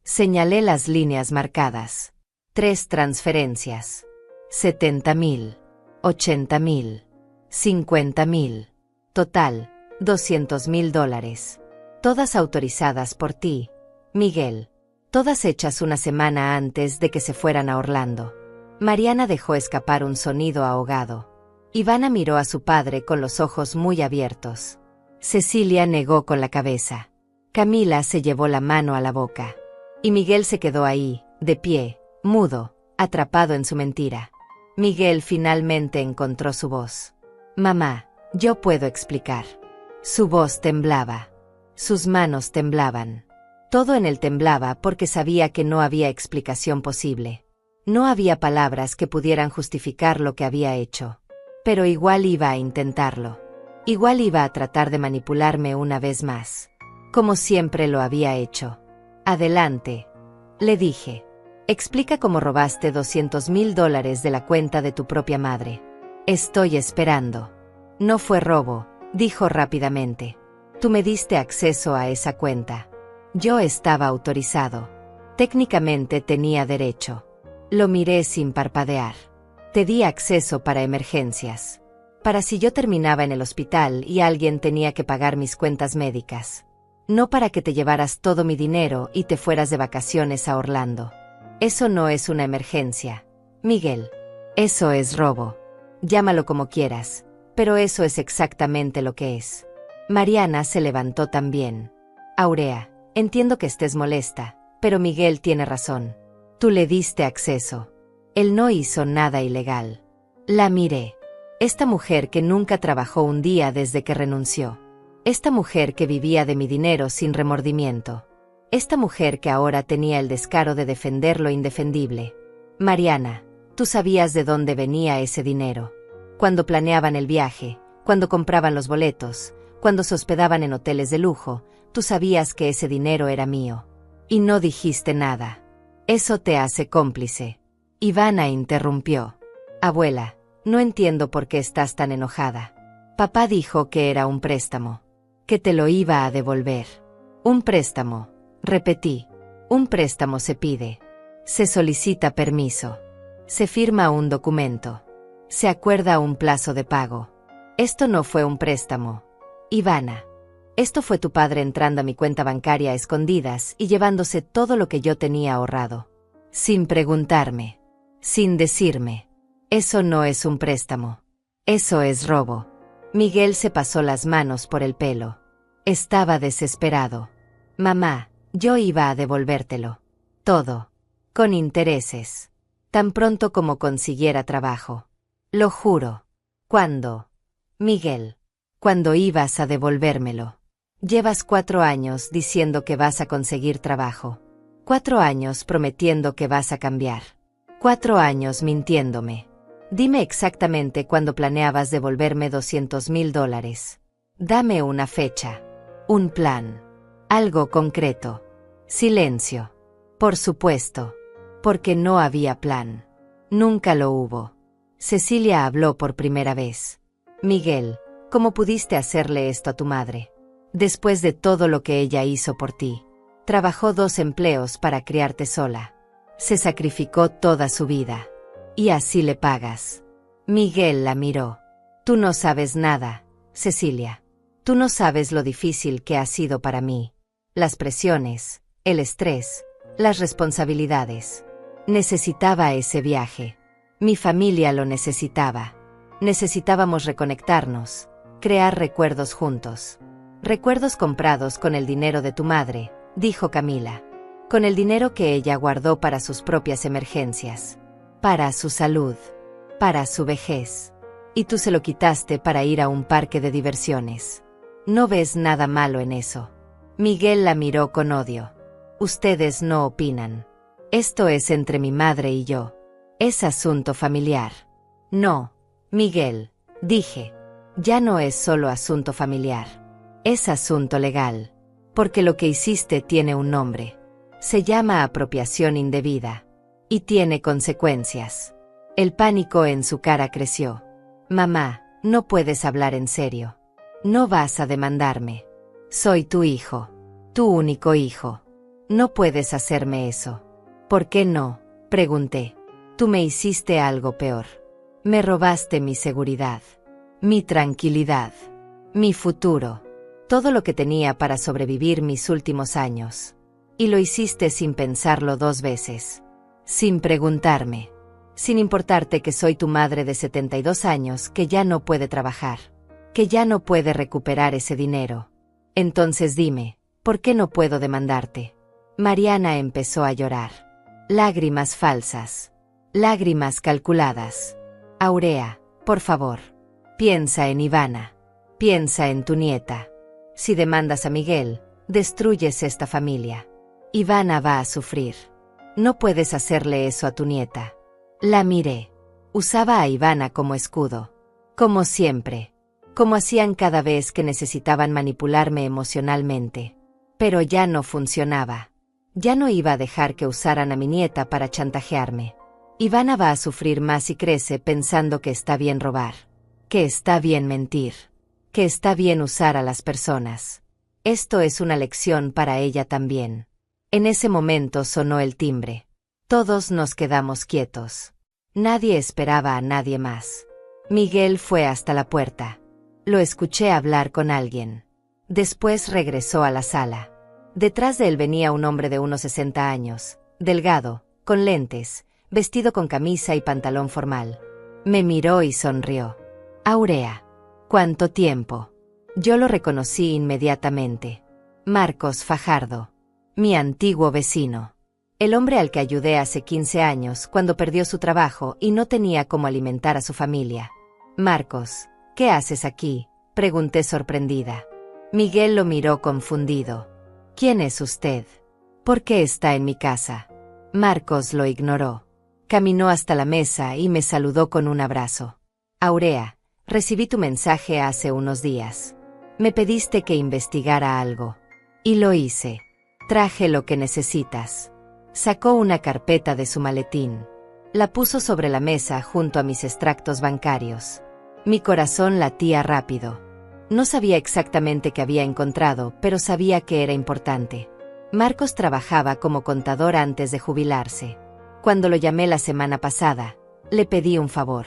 Señalé las líneas marcadas. 3 transferencias. 70,000. 80,000. 50,000. Total, $200,000. Todas autorizadas por ti, Miguel. Todas hechas una semana antes de que se fueran a Orlando. Mariana dejó escapar un sonido ahogado. Ivana miró a su padre con los ojos muy abiertos. Cecilia negó con la cabeza. Camila se llevó la mano a la boca. Y Miguel se quedó ahí, de pie, mudo, atrapado en su mentira. Miguel finalmente encontró su voz. Mamá, yo puedo explicar. Su voz temblaba. Sus manos temblaban. Todo en él temblaba porque sabía que no había explicación posible. No había palabras que pudieran justificar lo que había hecho. Pero igual iba a intentarlo. Igual iba a tratar de manipularme una vez más. Como siempre lo había hecho. Adelante. Le dije. Explica cómo robaste $200,000 de la cuenta de tu propia madre. Estoy esperando. No fue robo, dijo rápidamente. Tú me diste acceso a esa cuenta. Yo estaba autorizado. Técnicamente tenía derecho. Lo miré sin parpadear. Te di acceso para emergencias. Para si yo terminaba en el hospital y alguien tenía que pagar mis cuentas médicas. No para que te llevaras todo mi dinero y te fueras de vacaciones a Orlando. Eso no es una emergencia, Miguel. Eso es robo. Llámalo como quieras, pero eso es exactamente lo que es. Mariana se levantó también. Aurea, entiendo que estés molesta, pero Miguel tiene razón. Tú le diste acceso. Él no hizo nada ilegal. La miré. Esta mujer que nunca trabajó un día desde que renunció. Esta mujer que vivía de mi dinero sin remordimiento. Esta mujer que ahora tenía el descaro de defender lo indefendible. Mariana, tú sabías de dónde venía ese dinero. Cuando planeaban el viaje, cuando compraban los boletos, cuando se hospedaban en hoteles de lujo, tú sabías que ese dinero era mío. Y no dijiste nada. Eso te hace cómplice. Ivana interrumpió. Abuela, no entiendo por qué estás tan enojada. Papá dijo que era un préstamo. Que te lo iba a devolver. Un préstamo, repetí. Un préstamo se pide. Se solicita permiso. Se firma un documento. Se acuerda un plazo de pago. Esto no fue un préstamo. Ivana. Esto fue tu padre entrando a mi cuenta bancaria a escondidas y llevándose todo lo que yo tenía ahorrado. Sin preguntarme. Sin decirme. Eso no es un préstamo. Eso es robo. Miguel se pasó las manos por el pelo. Estaba desesperado. Mamá, yo iba a devolvértelo. Todo. Con intereses. Tan pronto como consiguiera trabajo. Lo juro. ¿Cuándo? Miguel. ¿Cuándo ibas a devolvérmelo? Llevas 4 años diciendo que vas a conseguir trabajo. 4 años prometiendo que vas a cambiar. 4 años mintiéndome. Dime exactamente cuándo planeabas devolverme $200,000. Dame una fecha. Un plan. Algo concreto. Silencio. Por supuesto. Porque no había plan. Nunca lo hubo. Cecilia habló por primera vez. Miguel, ¿cómo pudiste hacerle esto a tu madre? Después de todo lo que ella hizo por ti. Trabajó 2 empleos para criarte sola. Se sacrificó toda su vida. Y así le pagas. Miguel la miró. Tú no sabes nada, Cecilia. Tú no sabes lo difícil que ha sido para mí. Las presiones, el estrés, las responsabilidades. Necesitaba ese viaje. Mi familia lo necesitaba. Necesitábamos reconectarnos, crear recuerdos juntos. Recuerdos comprados con el dinero de tu madre, dijo Camila. Con el dinero que ella guardó para sus propias emergencias. Para su salud. Para su vejez. Y tú se lo quitaste para ir a un parque de diversiones. No ves nada malo en eso. Miguel la miró con odio. Ustedes no opinan. Esto es entre mi madre y yo. Es asunto familiar. No, Miguel, dije. Ya no es solo asunto familiar. Es asunto legal. Porque lo que hiciste tiene un nombre. Se llama apropiación indebida. Y tiene consecuencias. El pánico en su cara creció. Mamá, no puedes hablar en serio. No vas a demandarme. Soy tu hijo. Tu único hijo. No puedes hacerme eso. ¿Por qué no? Pregunté. Tú me hiciste algo peor. Me robaste mi seguridad. Mi tranquilidad. Mi futuro. Todo lo que tenía para sobrevivir mis últimos años. Y lo hiciste sin pensarlo 2 veces. Sin preguntarme. Sin importarte que soy tu madre de 72 años que ya no puede trabajar. Que ya no puede recuperar ese dinero. Entonces dime, ¿por qué no puedo demandarte? Mariana empezó a llorar. Lágrimas falsas. Lágrimas calculadas. Aurea, por favor. Piensa en Ivana. Piensa en tu nieta. Si demandas a Miguel, destruyes esta familia. Ivana va a sufrir. No puedes hacerle eso a tu nieta. La miré. Usaba a Ivana como escudo. Como siempre. Como hacían cada vez que necesitaban manipularme emocionalmente. Pero ya no funcionaba. Ya no iba a dejar que usaran a mi nieta para chantajearme. Ivana va a sufrir más si crece pensando que está bien robar. Que está bien mentir. Que está bien usar a las personas. Esto es una lección para ella también. En ese momento sonó el timbre. Todos nos quedamos quietos. Nadie esperaba a nadie más. Miguel fue hasta la puerta. Lo escuché hablar con alguien. Después regresó a la sala. Detrás de él venía un hombre de unos 60 años, delgado, con lentes, vestido con camisa y pantalón formal. Me miró y sonrió. Aurea. ¿Cuánto tiempo? Yo lo reconocí inmediatamente. Marcos Fajardo. Mi antiguo vecino. El hombre al que ayudé hace 15 años cuando perdió su trabajo y no tenía cómo alimentar a su familia. Marcos, ¿qué haces aquí? Pregunté sorprendida. Miguel lo miró confundido. ¿Quién es usted? ¿Por qué está en mi casa? Marcos lo ignoró. Caminó hasta la mesa y me saludó con un abrazo. Aurea, recibí tu mensaje hace unos días. Me pediste que investigara algo. Y lo hice. Traje lo que necesitas. Sacó una carpeta de su maletín. La puso sobre la mesa junto a mis extractos bancarios. Mi corazón latía rápido. No sabía exactamente qué había encontrado, pero sabía que era importante. Marcos trabajaba como contador antes de jubilarse. Cuando lo llamé la semana pasada, le pedí un favor.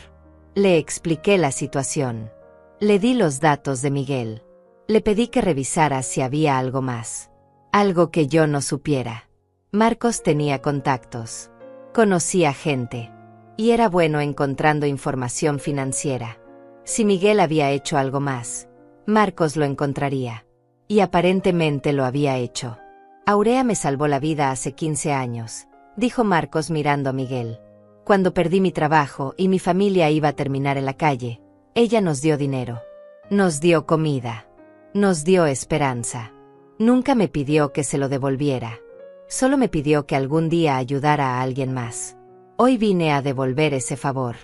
Le expliqué la situación. Le di los datos de Miguel. Le pedí que revisara si había algo más. Algo que yo no supiera. Marcos tenía contactos. Conocía gente. Y era bueno encontrando información financiera. Si Miguel había hecho algo más, Marcos lo encontraría. Y aparentemente lo había hecho. Aurea me salvó la vida hace 15 años, dijo Marcos mirando a Miguel. Cuando perdí mi trabajo y mi familia iba a terminar en la calle, ella nos dio dinero. Nos dio comida. Nos dio esperanza. Nunca me pidió que se lo devolviera. Solo me pidió que algún día ayudara a alguien más. Hoy vine a devolver ese favor.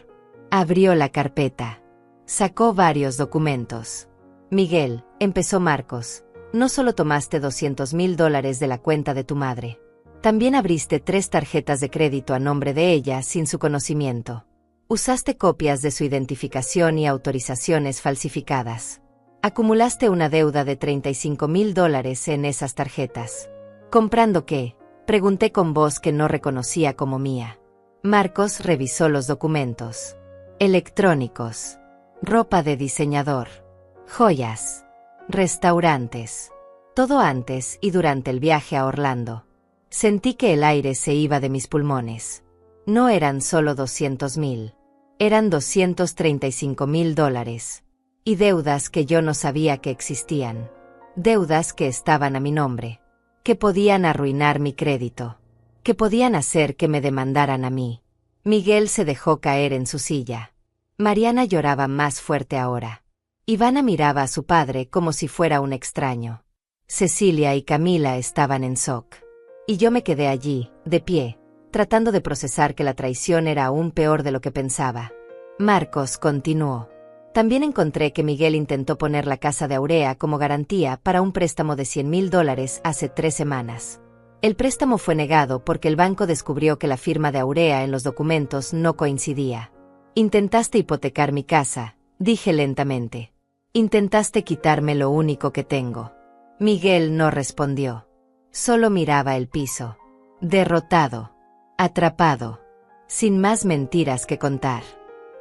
Abrió la carpeta. Sacó varios documentos. Miguel, empezó Marcos, no solo tomaste $200,000 de la cuenta de tu madre. También abriste 3 tarjetas de crédito a nombre de ella sin su conocimiento. Usaste copias de su identificación y autorizaciones falsificadas. Acumulaste una deuda de $35,000 en esas tarjetas. ¿Comprando qué? Pregunté con voz que no reconocía como mía. Marcos revisó los documentos. Electrónicos. Ropa de diseñador. Joyas. Restaurantes. Todo antes y durante el viaje a Orlando. Sentí que el aire se iba de mis pulmones. No eran solo 200,000. Eran $235,000. Y deudas que yo no sabía que existían. Deudas que estaban a mi nombre. Que podían arruinar mi crédito. Que podían hacer que me demandaran a mí. Miguel se dejó caer en su silla. Mariana lloraba más fuerte ahora. Ivana miraba a su padre como si fuera un extraño. Cecilia y Camila estaban en shock. Y yo me quedé allí, de pie, tratando de procesar que la traición era aún peor de lo que pensaba. Marcos continuó. También encontré que Miguel intentó poner la casa de Aurea como garantía para un préstamo de $100,000 hace 3 semanas. El préstamo fue negado porque el banco descubrió que la firma de Aurea en los documentos no coincidía. Intentaste hipotecar mi casa, dije lentamente. Intentaste quitarme lo único que tengo. Miguel no respondió. Solo miraba el piso. Derrotado. Atrapado. Sin más mentiras que contar.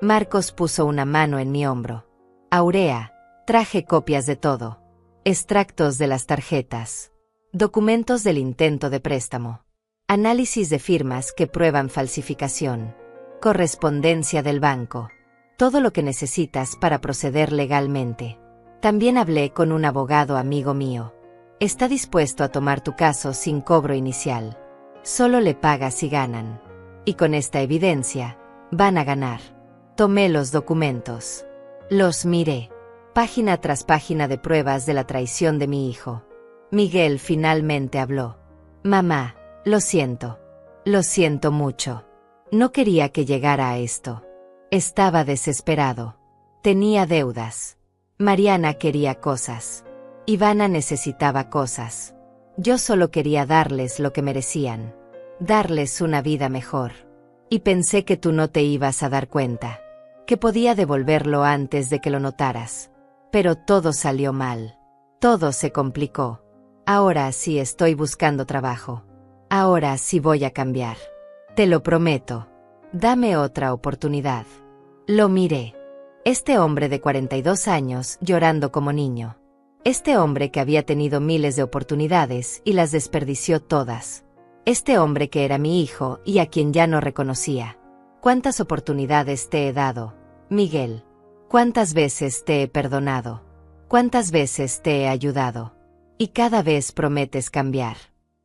Marcos puso una mano en mi hombro. Aurea, traje copias de todo. Extractos de las tarjetas. Documentos del intento de préstamo. Análisis de firmas que prueban falsificación. Correspondencia del banco. Todo lo que necesitas para proceder legalmente. También hablé con un abogado amigo mío. Está dispuesto a tomar tu caso sin cobro inicial. Solo le pagas si ganan. Y con esta evidencia, van a ganar. Tomé los documentos. Los miré. Página tras página de pruebas de la traición de mi hijo. Miguel finalmente habló. Mamá, lo siento. Lo siento mucho. No quería que llegara a esto. Estaba desesperado. Tenía deudas. Mariana quería cosas. Ivana necesitaba cosas. Yo solo quería darles lo que merecían. Darles una vida mejor. Y pensé que tú no te ibas a dar cuenta. Que podía devolverlo antes de que lo notaras. Pero todo salió mal. Todo se complicó. Ahora sí estoy buscando trabajo. Ahora sí voy a cambiar. Te lo prometo. Dame otra oportunidad. Lo miré. Este hombre de 42 años llorando como niño. Este hombre que había tenido miles de oportunidades y las desperdició todas. Este hombre que era mi hijo y a quien ya no reconocía. ¿Cuántas oportunidades te he dado, Miguel? ¿Cuántas veces te he perdonado? ¿Cuántas veces te he ayudado? Y cada vez prometes cambiar.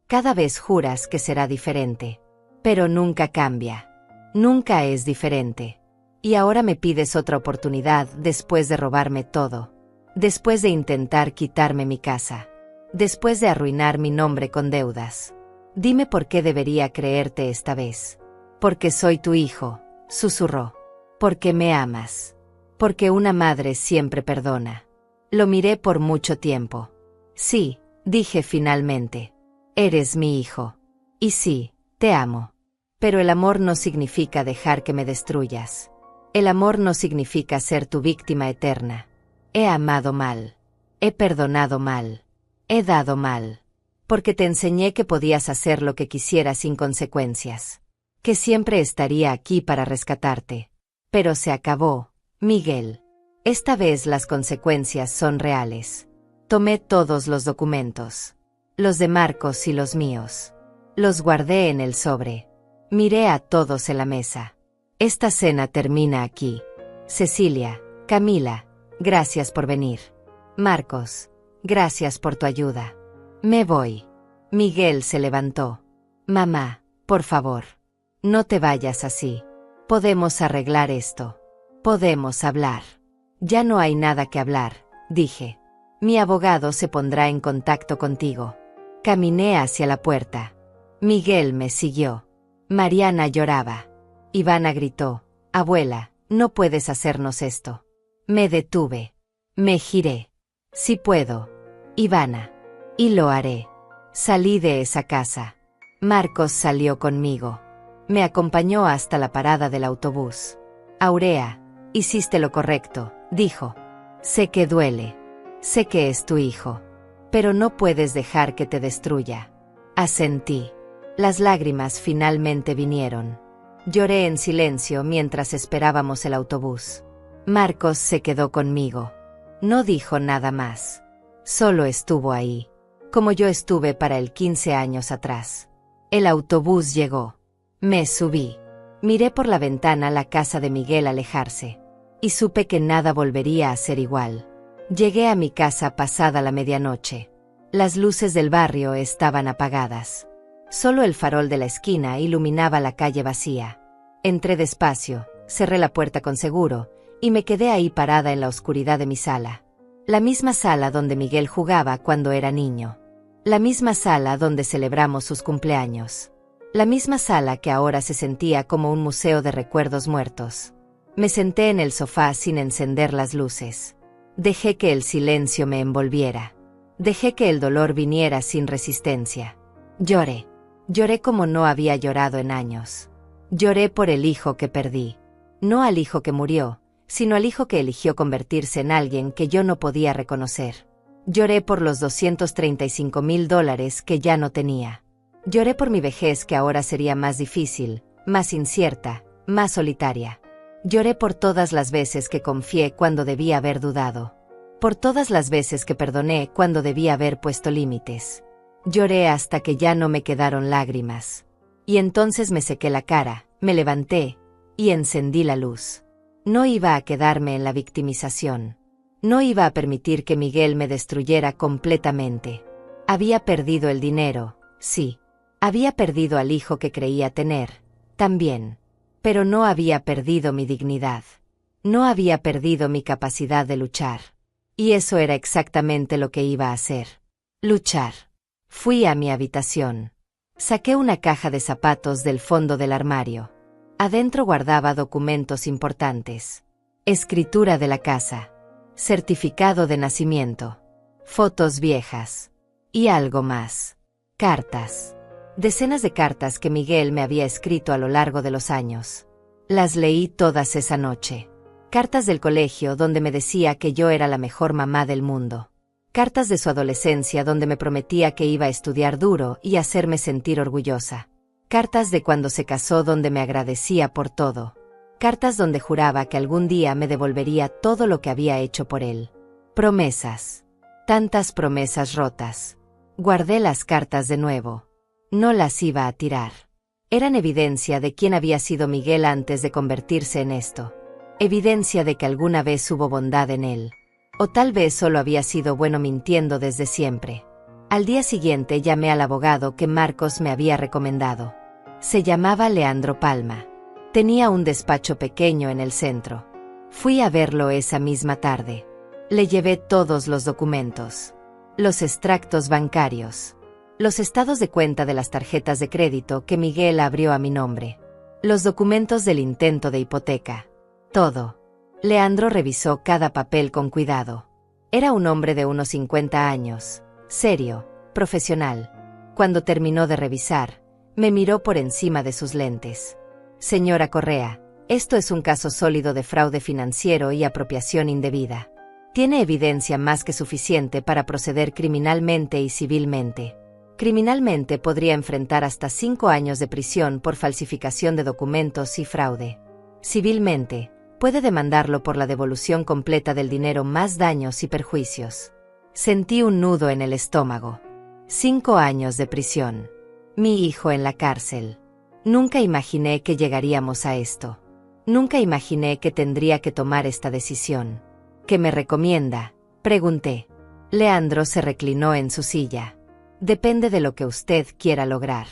Cada vez juras que será diferente. Pero nunca cambia. Nunca es diferente. Y ahora me pides otra oportunidad después de robarme todo. Después de intentar quitarme mi casa. Después de arruinar mi nombre con deudas. Dime por qué debería creerte esta vez. Porque soy tu hijo, susurró. Porque me amas. Porque una madre siempre perdona. Lo miré por mucho tiempo. Sí, Dije finalmente. Eres mi hijo. Y sí, te amo. Pero el amor no significa dejar que me destruyas. El amor no significa ser tu víctima eterna. He amado mal. He perdonado mal. He dado mal. Porque te enseñé que podías hacer lo que quisieras sin consecuencias. Que siempre estaría aquí para rescatarte. Pero se acabó, Miguel. Esta vez las consecuencias son reales. Tomé todos los documentos. Los de Marcos y los míos. Los guardé en el sobre. Miré a todos en la mesa. Esta cena termina aquí. Cecilia, Camila, gracias por venir. Marcos, gracias por tu ayuda. Me voy. Miguel se levantó. Mamá, por favor. No te vayas así. Podemos arreglar esto. Podemos hablar. Ya no hay nada que hablar, dije. Mi abogado se pondrá en contacto contigo. Caminé hacia la puerta. Miguel me siguió. Mariana lloraba. Ivana gritó, abuela, no puedes hacernos esto. Me detuve. Me giré. Sí puedo. Ivana. Y lo haré. Salí de esa casa. Marcos salió conmigo. Me acompañó hasta la parada del autobús. Aurea, hiciste lo correcto, dijo. Sé que duele. Sé que es tu hijo. Pero no puedes dejar que te destruya. Asentí. Las lágrimas finalmente vinieron. Lloré en silencio mientras esperábamos el autobús. Marcos se quedó conmigo. No dijo nada más. Solo estuvo ahí. Como yo estuve para él 15 años atrás. El autobús llegó. Me subí. Miré por la ventana la casa de Miguel alejarse. Y supe que nada volvería a ser igual. Llegué a mi casa pasada la medianoche. Las luces del barrio estaban apagadas. Solo el farol de la esquina iluminaba la calle vacía. Entré despacio, cerré la puerta con seguro, y me quedé ahí parada en la oscuridad de mi sala. La misma sala donde Miguel jugaba cuando era niño. La misma sala donde celebramos sus cumpleaños. La misma sala que ahora se sentía como un museo de recuerdos muertos. Me senté en el sofá sin encender las luces. Dejé que el silencio me envolviera. Dejé que el dolor viniera sin resistencia. Lloré. Lloré como no había llorado en años. Lloré por el hijo que perdí. No al hijo que murió, sino al hijo que eligió convertirse en alguien que yo no podía reconocer. Lloré por los $235,000 que ya no tenía. Lloré por mi vejez que ahora sería más difícil, más incierta, más solitaria. Lloré por todas las veces que confié cuando debía haber dudado. Por todas las veces que perdoné cuando debía haber puesto límites. Lloré hasta que ya no me quedaron lágrimas. Y entonces me sequé la cara, me levanté, y encendí la luz. No iba a quedarme en la victimización. No iba a permitir que Miguel me destruyera completamente. Había perdido el dinero, sí. Había perdido al hijo que creía tener, también. Pero no había perdido mi dignidad. No había perdido mi capacidad de luchar. Y eso era exactamente lo que iba a hacer. Luchar. Fui a mi habitación. Saqué una caja de zapatos del fondo del armario. Adentro guardaba documentos importantes. Escritura de la casa. Certificado de nacimiento. Fotos viejas. Y algo más. Cartas. Decenas de cartas que Miguel me había escrito a lo largo de los años. Las leí todas esa noche. Cartas del colegio donde me decía que yo era la mejor mamá del mundo. Cartas de su adolescencia donde me prometía que iba a estudiar duro y hacerme sentir orgullosa. Cartas de cuando se casó donde me agradecía por todo. Cartas donde juraba que algún día me devolvería todo lo que había hecho por él. Promesas. Tantas promesas rotas. Guardé las cartas de nuevo. No las iba a tirar. Eran evidencia de quién había sido Miguel antes de convertirse en esto. Evidencia de que alguna vez hubo bondad en él. O tal vez solo había sido bueno mintiendo desde siempre. Al día siguiente llamé al abogado que Marcos me había recomendado. Se llamaba Leandro Palma. Tenía un despacho pequeño en el centro. Fui a verlo esa misma tarde. Le llevé todos los documentos. Los extractos bancarios. Los estados de cuenta de las tarjetas de crédito que Miguel abrió a mi nombre. Los documentos del intento de hipoteca. Todo. Leandro revisó cada papel con cuidado. Era un hombre de unos 50 años, serio, profesional. Cuando terminó de revisar, me miró por encima de sus lentes. Señora Correa, esto es un caso sólido de fraude financiero y apropiación indebida. Tiene evidencia más que suficiente para proceder criminalmente y civilmente. Criminalmente podría enfrentar hasta 5 años de prisión por falsificación de documentos y fraude. Civilmente, puede demandarlo por la devolución completa del dinero más daños y perjuicios. Sentí un nudo en el estómago. 5 años de prisión. Mi hijo en la cárcel. Nunca imaginé que llegaríamos a esto. Nunca imaginé que tendría que tomar esta decisión. ¿Qué me recomienda?, pregunté. Leandro se reclinó en su silla. Depende de lo que usted quiera lograr.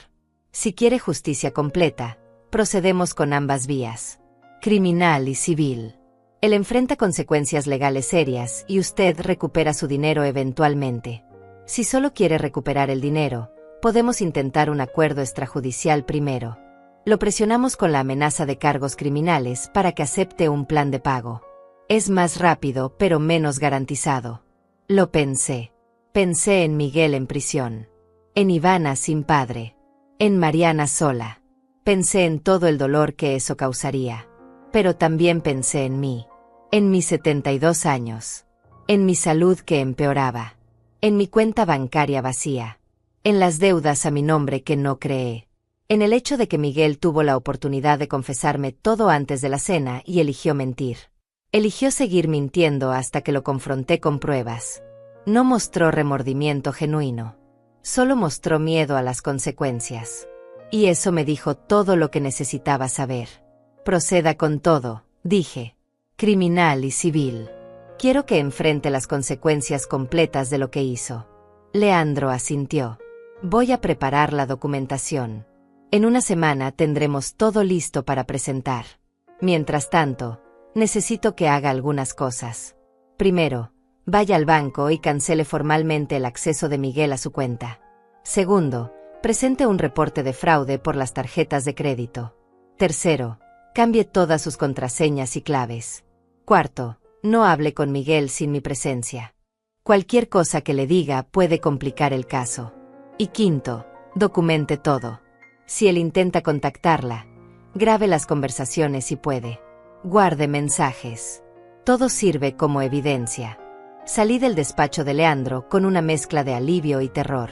Si quiere justicia completa, procedemos con ambas vías, criminal y civil. Él enfrenta consecuencias legales serias y usted recupera su dinero eventualmente. Si solo quiere recuperar el dinero, podemos intentar un acuerdo extrajudicial primero. Lo presionamos con la amenaza de cargos criminales para que acepte un plan de pago. Es más rápido pero menos garantizado. Lo pensé. Pensé en Miguel en prisión. En Ivana sin padre. En Mariana sola. Pensé en todo el dolor que eso causaría. Pero también pensé en mí. En mis 72 años. En mi salud que empeoraba. En mi cuenta bancaria vacía. En las deudas a mi nombre que no creé. En el hecho de que Miguel tuvo la oportunidad de confesarme todo antes de la cena y eligió mentir. Eligió seguir mintiendo hasta que lo confronté con pruebas. No mostró remordimiento genuino. Solo mostró miedo a las consecuencias. Y eso me dijo todo lo que necesitaba saber. Proceda con todo, dije. Criminal y civil. Quiero que enfrente las consecuencias completas de lo que hizo. Leandro asintió. Voy a preparar la documentación. En una semana tendremos todo listo para presentar. Mientras tanto, necesito que haga algunas cosas. Primero, vaya al banco y cancele formalmente el acceso de Miguel a su cuenta. Segundo, presente un reporte de fraude por las tarjetas de crédito. Tercero, cambie todas sus contraseñas y claves. Cuarto, no hable con Miguel sin mi presencia. Cualquier cosa que le diga puede complicar el caso. Y quinto, documente todo. Si él intenta contactarla, grabe las conversaciones si puede. Guarde mensajes. Todo sirve como evidencia. Salí del despacho de Leandro con una mezcla de alivio y terror.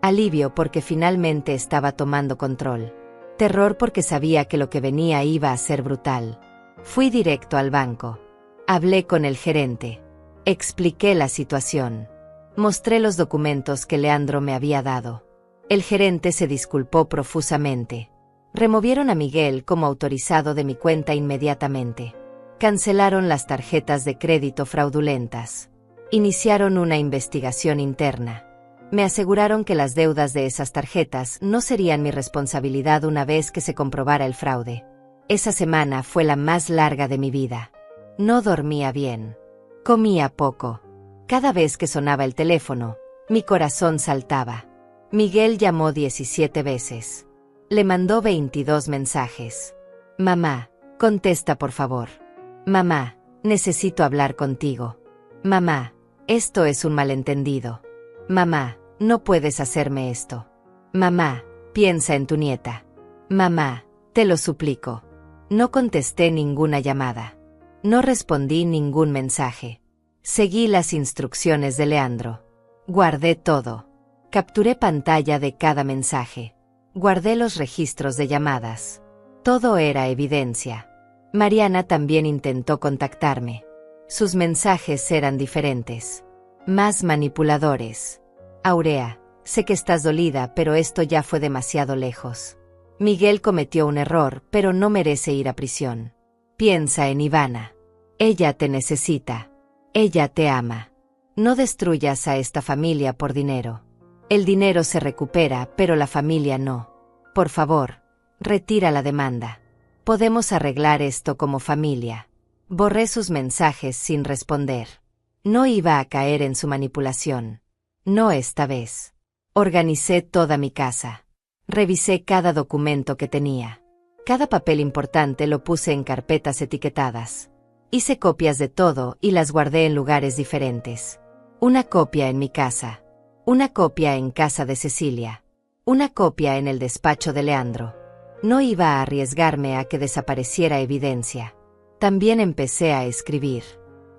Alivio porque finalmente estaba tomando control. Terror porque sabía que lo que venía iba a ser brutal. Fui directo al banco. Hablé con el gerente. Expliqué la situación. Mostré los documentos que Leandro me había dado. El gerente se disculpó profusamente. Removieron a Miguel como autorizado de mi cuenta inmediatamente. Cancelaron las tarjetas de crédito fraudulentas. Iniciaron una investigación interna. Me aseguraron que las deudas de esas tarjetas no serían mi responsabilidad una vez que se comprobara el fraude. Esa semana fue la más larga de mi vida. No dormía bien. Comía poco. Cada vez que sonaba el teléfono, mi corazón saltaba. Miguel llamó 17 veces. Le mandó 22 mensajes. Mamá, contesta por favor. Mamá, necesito hablar contigo. Mamá, esto es un malentendido. Mamá, no puedes hacerme esto. Mamá, piensa en tu nieta. Mamá, te lo suplico. No contesté ninguna llamada. No respondí ningún mensaje. Seguí las instrucciones de Leandro. Guardé todo. Capturé pantalla de cada mensaje. Guardé los registros de llamadas. Todo era evidencia. Mariana también intentó contactarme. Sus mensajes eran diferentes. Más manipuladores. Aurea, sé que estás dolida, pero esto ya fue demasiado lejos. Miguel cometió un error, pero no merece ir a prisión. Piensa en Ivana. Ella te necesita. Ella te ama. No destruyas a esta familia por dinero. El dinero se recupera, pero la familia no. Por favor, retira la demanda. Podemos arreglar esto como familia. Borré sus mensajes sin responder. No iba a caer en su manipulación. No esta vez. Organicé toda mi casa. Revisé cada documento que tenía. Cada papel importante lo puse en carpetas etiquetadas. Hice copias de todo y las guardé en lugares diferentes. Una copia en mi casa. Una copia en casa de Cecilia. Una copia en el despacho de Leandro. No iba a arriesgarme a que desapareciera evidencia. También empecé a escribir.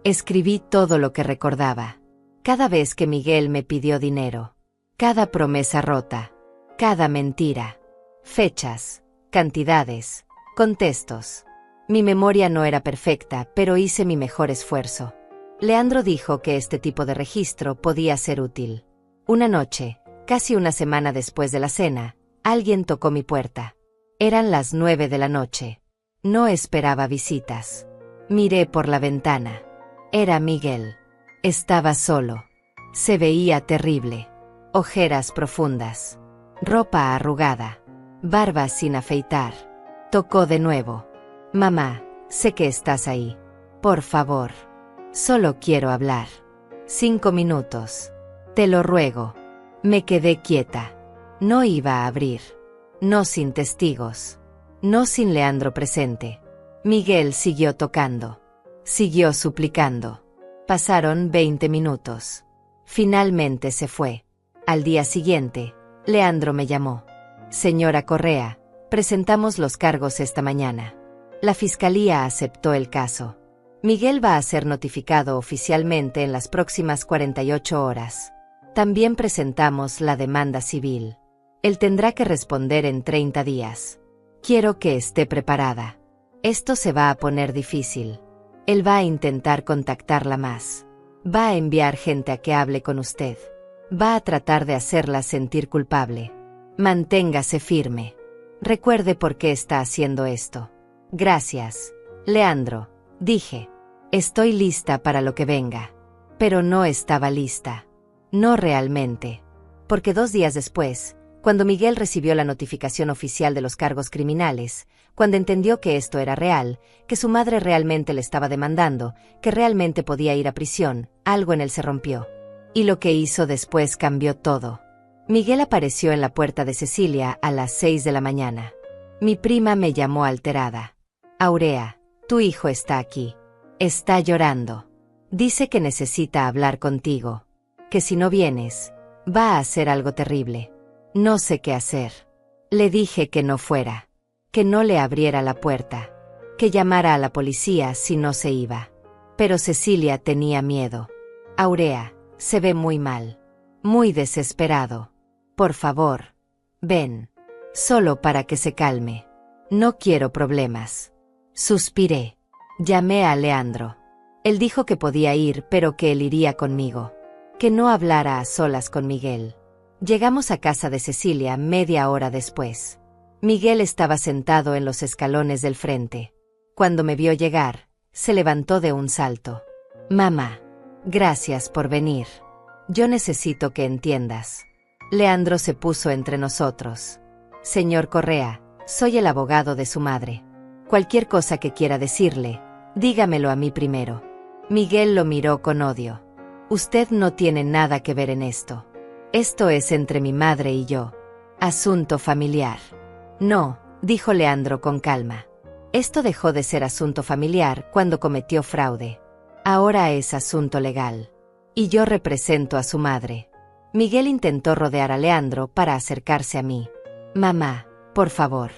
Escribí todo lo que recordaba. Cada vez que Miguel me pidió dinero. Cada promesa rota. Cada mentira. Fechas, cantidades, contextos. Mi memoria no era perfecta, pero hice mi mejor esfuerzo. Leandro dijo que este tipo de registro podía ser útil. Una noche, casi una semana después de la cena, alguien tocó mi puerta. Eran las 9 de la noche. No esperaba visitas. Miré por la ventana. Era Miguel. Estaba solo. Se veía terrible. Ojeras profundas. Ropa arrugada. Barba sin afeitar. Tocó de nuevo. Mamá, sé que estás ahí. Por favor. Solo quiero hablar. 5 minutos. Te lo ruego. Me quedé quieta. No iba a abrir. No sin testigos. No sin Leandro presente. Miguel siguió tocando. Siguió suplicando. Pasaron 20 minutos. Finalmente se fue. Al día siguiente, Leandro me llamó. Señora Correa, presentamos los cargos esta mañana. La fiscalía aceptó el caso. Miguel va a ser notificado oficialmente en las próximas 48 horas. También presentamos la demanda civil. Él tendrá que responder en 30 días. Quiero que esté preparada. Esto se va a poner difícil. Él va a intentar contactarla más. Va a enviar gente a que hable con usted. Va a tratar de hacerla sentir culpable. Manténgase firme. Recuerde por qué está haciendo esto. Gracias, Leandro, dije. Estoy lista para lo que venga. Pero no estaba lista. No realmente. Porque 2 días después, cuando Miguel recibió la notificación oficial de los cargos criminales, cuando entendió que esto era real, que su madre realmente le estaba demandando, que realmente podía ir a prisión, algo en él se rompió. Y lo que hizo después cambió todo. Miguel apareció en la puerta de Cecilia a las 6 de la mañana. Mi prima me llamó alterada. Aurea, tu hijo está aquí. Está llorando. Dice que necesita hablar contigo. Que si no vienes, va a hacer algo terrible. No sé qué hacer. Le dije que no fuera. Que no le abriera la puerta. Que llamara a la policía si no se iba. Pero Cecilia tenía miedo. Aurea, se ve muy mal. Muy desesperado. Por favor, ven. Solo para que se calme. No quiero problemas. Suspiré. Llamé a Leandro. Él dijo que podía ir, pero que él iría conmigo. Que no hablara a solas con Miguel. Llegamos a casa de Cecilia media hora después. Miguel estaba sentado en los escalones del frente. Cuando me vio llegar, se levantó de un salto. Mamá, gracias por venir. Yo necesito que entiendas. Leandro se puso entre nosotros. Señor Correa, soy el abogado de su madre. Cualquier cosa que quiera decirle, dígamelo a mí primero. Miguel lo miró con odio. Usted no tiene nada que ver en esto. Esto es entre mi madre y yo. Asunto familiar. No, dijo Leandro con calma. Esto dejó de ser asunto familiar cuando cometió fraude. Ahora es asunto legal. Y yo represento a su madre. Miguel intentó rodear a Leandro para acercarse a mí. Mamá, por favor.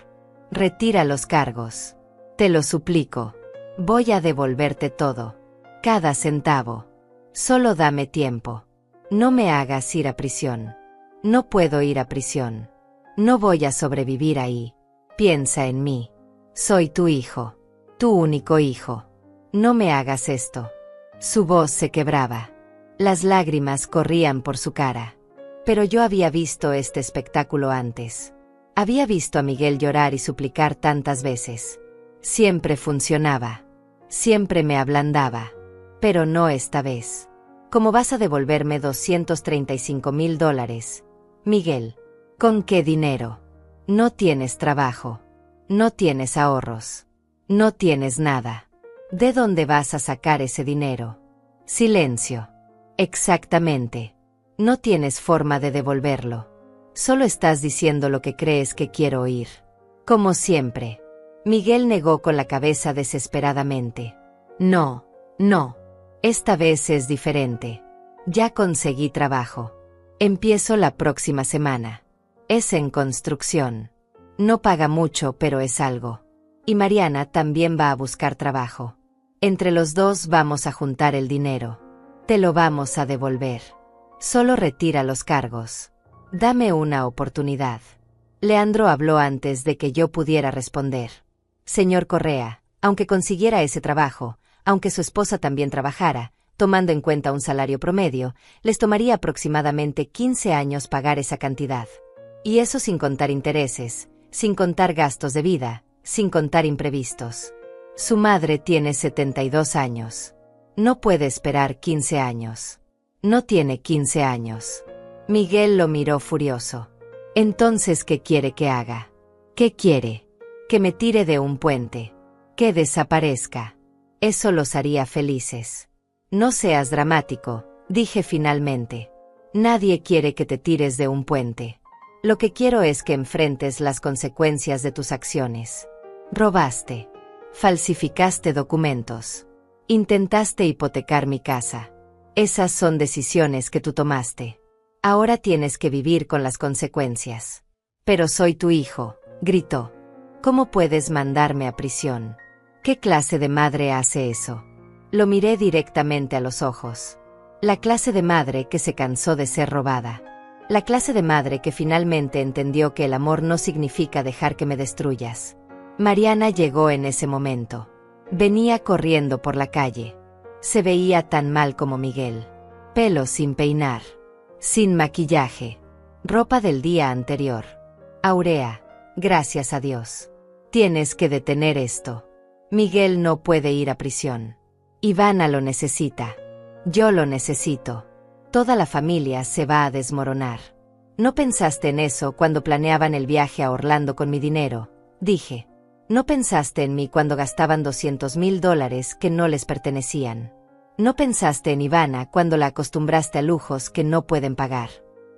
Retira los cargos. Te lo suplico. Voy a devolverte todo. Cada centavo. Solo dame tiempo. No me hagas ir a prisión. No puedo ir a prisión. No voy a sobrevivir ahí. Piensa en mí. Soy tu hijo. Tu único hijo. No me hagas esto. Su voz se quebraba. Las lágrimas corrían por su cara. Pero yo había visto este espectáculo antes. Había visto a Miguel llorar y suplicar tantas veces. Siempre funcionaba. Siempre me ablandaba. Pero no esta vez. ¿Cómo vas a devolverme $235,000? Miguel. ¿Con qué dinero? No tienes trabajo. No tienes ahorros. No tienes nada. ¿De dónde vas a sacar ese dinero? Silencio. Exactamente. No tienes forma de devolverlo. Solo estás diciendo lo que crees que quiero oír. Como siempre. Miguel negó con la cabeza desesperadamente. No, no. Esta vez es diferente. Ya conseguí trabajo. Empiezo la próxima semana. Es en construcción. No paga mucho, pero es algo. Y Mariana también va a buscar trabajo. Entre los dos vamos a juntar el dinero. Te lo vamos a devolver. Solo retira los cargos. Dame una oportunidad. Leandro habló antes de que yo pudiera responder. Señor Correa, aunque consiguiera ese trabajo, aunque su esposa también trabajara, tomando en cuenta un salario promedio, les tomaría aproximadamente 15 años pagar esa cantidad. Y eso sin contar intereses, sin contar gastos de vida, sin contar imprevistos. Su madre tiene 72 años. No puede esperar 15 años. No tiene 15 años. Miguel lo miró furioso. Entonces, ¿qué quiere que haga? ¿Qué quiere? Que me tire de un puente. Que desaparezca. Eso los haría felices. No seas dramático, dije finalmente. Nadie quiere que te tires de un puente. Lo que quiero es que enfrentes las consecuencias de tus acciones. Robaste. Falsificaste documentos. Intentaste hipotecar mi casa. Esas son decisiones que tú tomaste. Ahora tienes que vivir con las consecuencias. Pero soy tu hijo, gritó. ¿Cómo puedes mandarme a prisión? ¿Qué clase de madre hace eso? Lo miré directamente a los ojos. La clase de madre que se cansó de ser robada. La clase de madre que finalmente entendió que el amor no significa dejar que me destruyas. Mariana llegó en ese momento. Venía corriendo por la calle. Se veía tan mal como Miguel. Pelo sin peinar. Sin maquillaje. Ropa del día anterior. Aurea, gracias a Dios. Tienes que detener esto. Miguel no puede ir a prisión. Ivana lo necesita. Yo lo necesito. Toda la familia se va a desmoronar. ¿No pensaste en eso cuando planeaban el viaje a Orlando con mi dinero? Dije. ¿No pensaste en mí cuando gastaban $200,000 que no les pertenecían? ¿No pensaste en Ivana cuando la acostumbraste a lujos que no pueden pagar?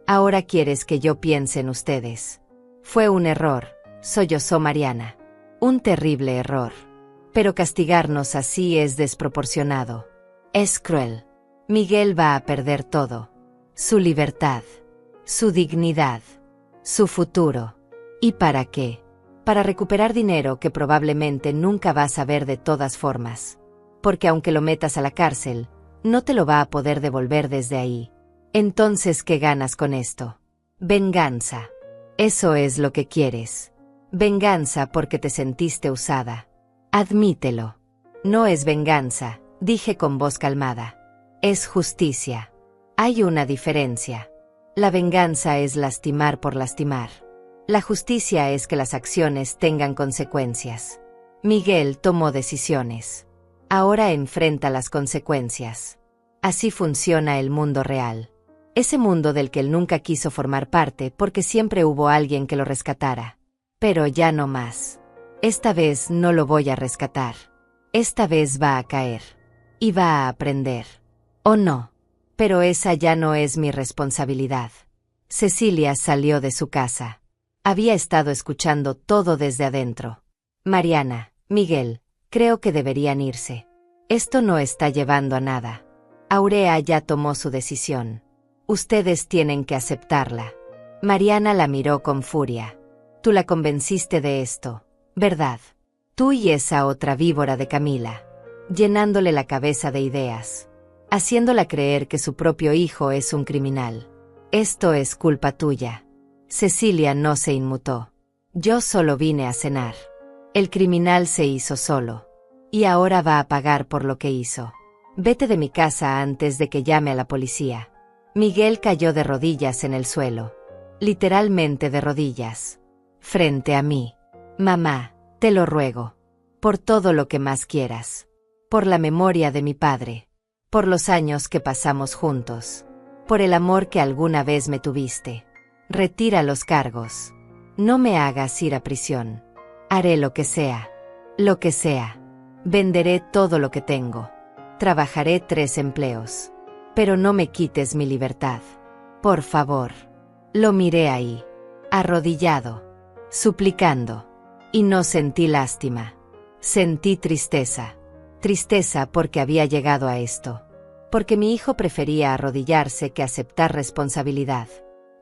Ahora quieres que yo piense en ustedes. Fue un error, sollozó Mariana. Un terrible error. Pero castigarnos así es desproporcionado. Es cruel. Miguel va a perder todo. Su libertad. Su dignidad. Su futuro. ¿Y para qué? Para recuperar dinero que probablemente nunca vas a ver de todas formas. Porque aunque lo metas a la cárcel, no te lo va a poder devolver desde ahí. Entonces, ¿qué ganas con esto? Venganza. Eso es lo que quieres. Venganza porque te sentiste usada. Admítelo. No es venganza, dije con voz calmada. Es justicia. Hay una diferencia. La venganza es lastimar por lastimar. La justicia es que las acciones tengan consecuencias. Miguel tomó decisiones. Ahora enfrenta las consecuencias. Así funciona el mundo real. Ese mundo del que él nunca quiso formar parte porque siempre hubo alguien que lo rescatara. Pero ya no más. Esta vez no lo voy a rescatar. Esta vez va a caer. Y va a aprender. ¿O no? Pero esa ya no es mi responsabilidad. Cecilia salió de su casa. Había estado escuchando todo desde adentro. Mariana, Miguel, creo que deberían irse. Esto no está llevando a nada. Aurea ya tomó su decisión. Ustedes tienen que aceptarla. Mariana la miró con furia. Tú la convenciste de esto, ¿verdad? Tú y esa otra víbora de Camila. Llenándole la cabeza de ideas. Haciéndola creer que su propio hijo es un criminal. Esto es culpa tuya. Cecilia no se inmutó. Yo solo vine a cenar. El criminal se hizo solo. Y ahora va a pagar por lo que hizo. Vete de mi casa antes de que llame a la policía. Miguel cayó de rodillas en el suelo. Literalmente de rodillas. Frente a mí. Mamá, te lo ruego. Por todo lo que más quieras. Por la memoria de mi padre. Por los años que pasamos juntos. Por el amor que alguna vez me tuviste. Retira los cargos. No me hagas ir a prisión. Haré lo que sea. Lo que sea. Venderé todo lo que tengo. Trabajaré 3 empleos. Pero no me quites mi libertad. Por favor. Lo miré ahí. Arrodillado. Suplicando. Y no sentí lástima. Sentí tristeza. Tristeza porque había llegado a esto. Porque mi hijo prefería arrodillarse que aceptar responsabilidad.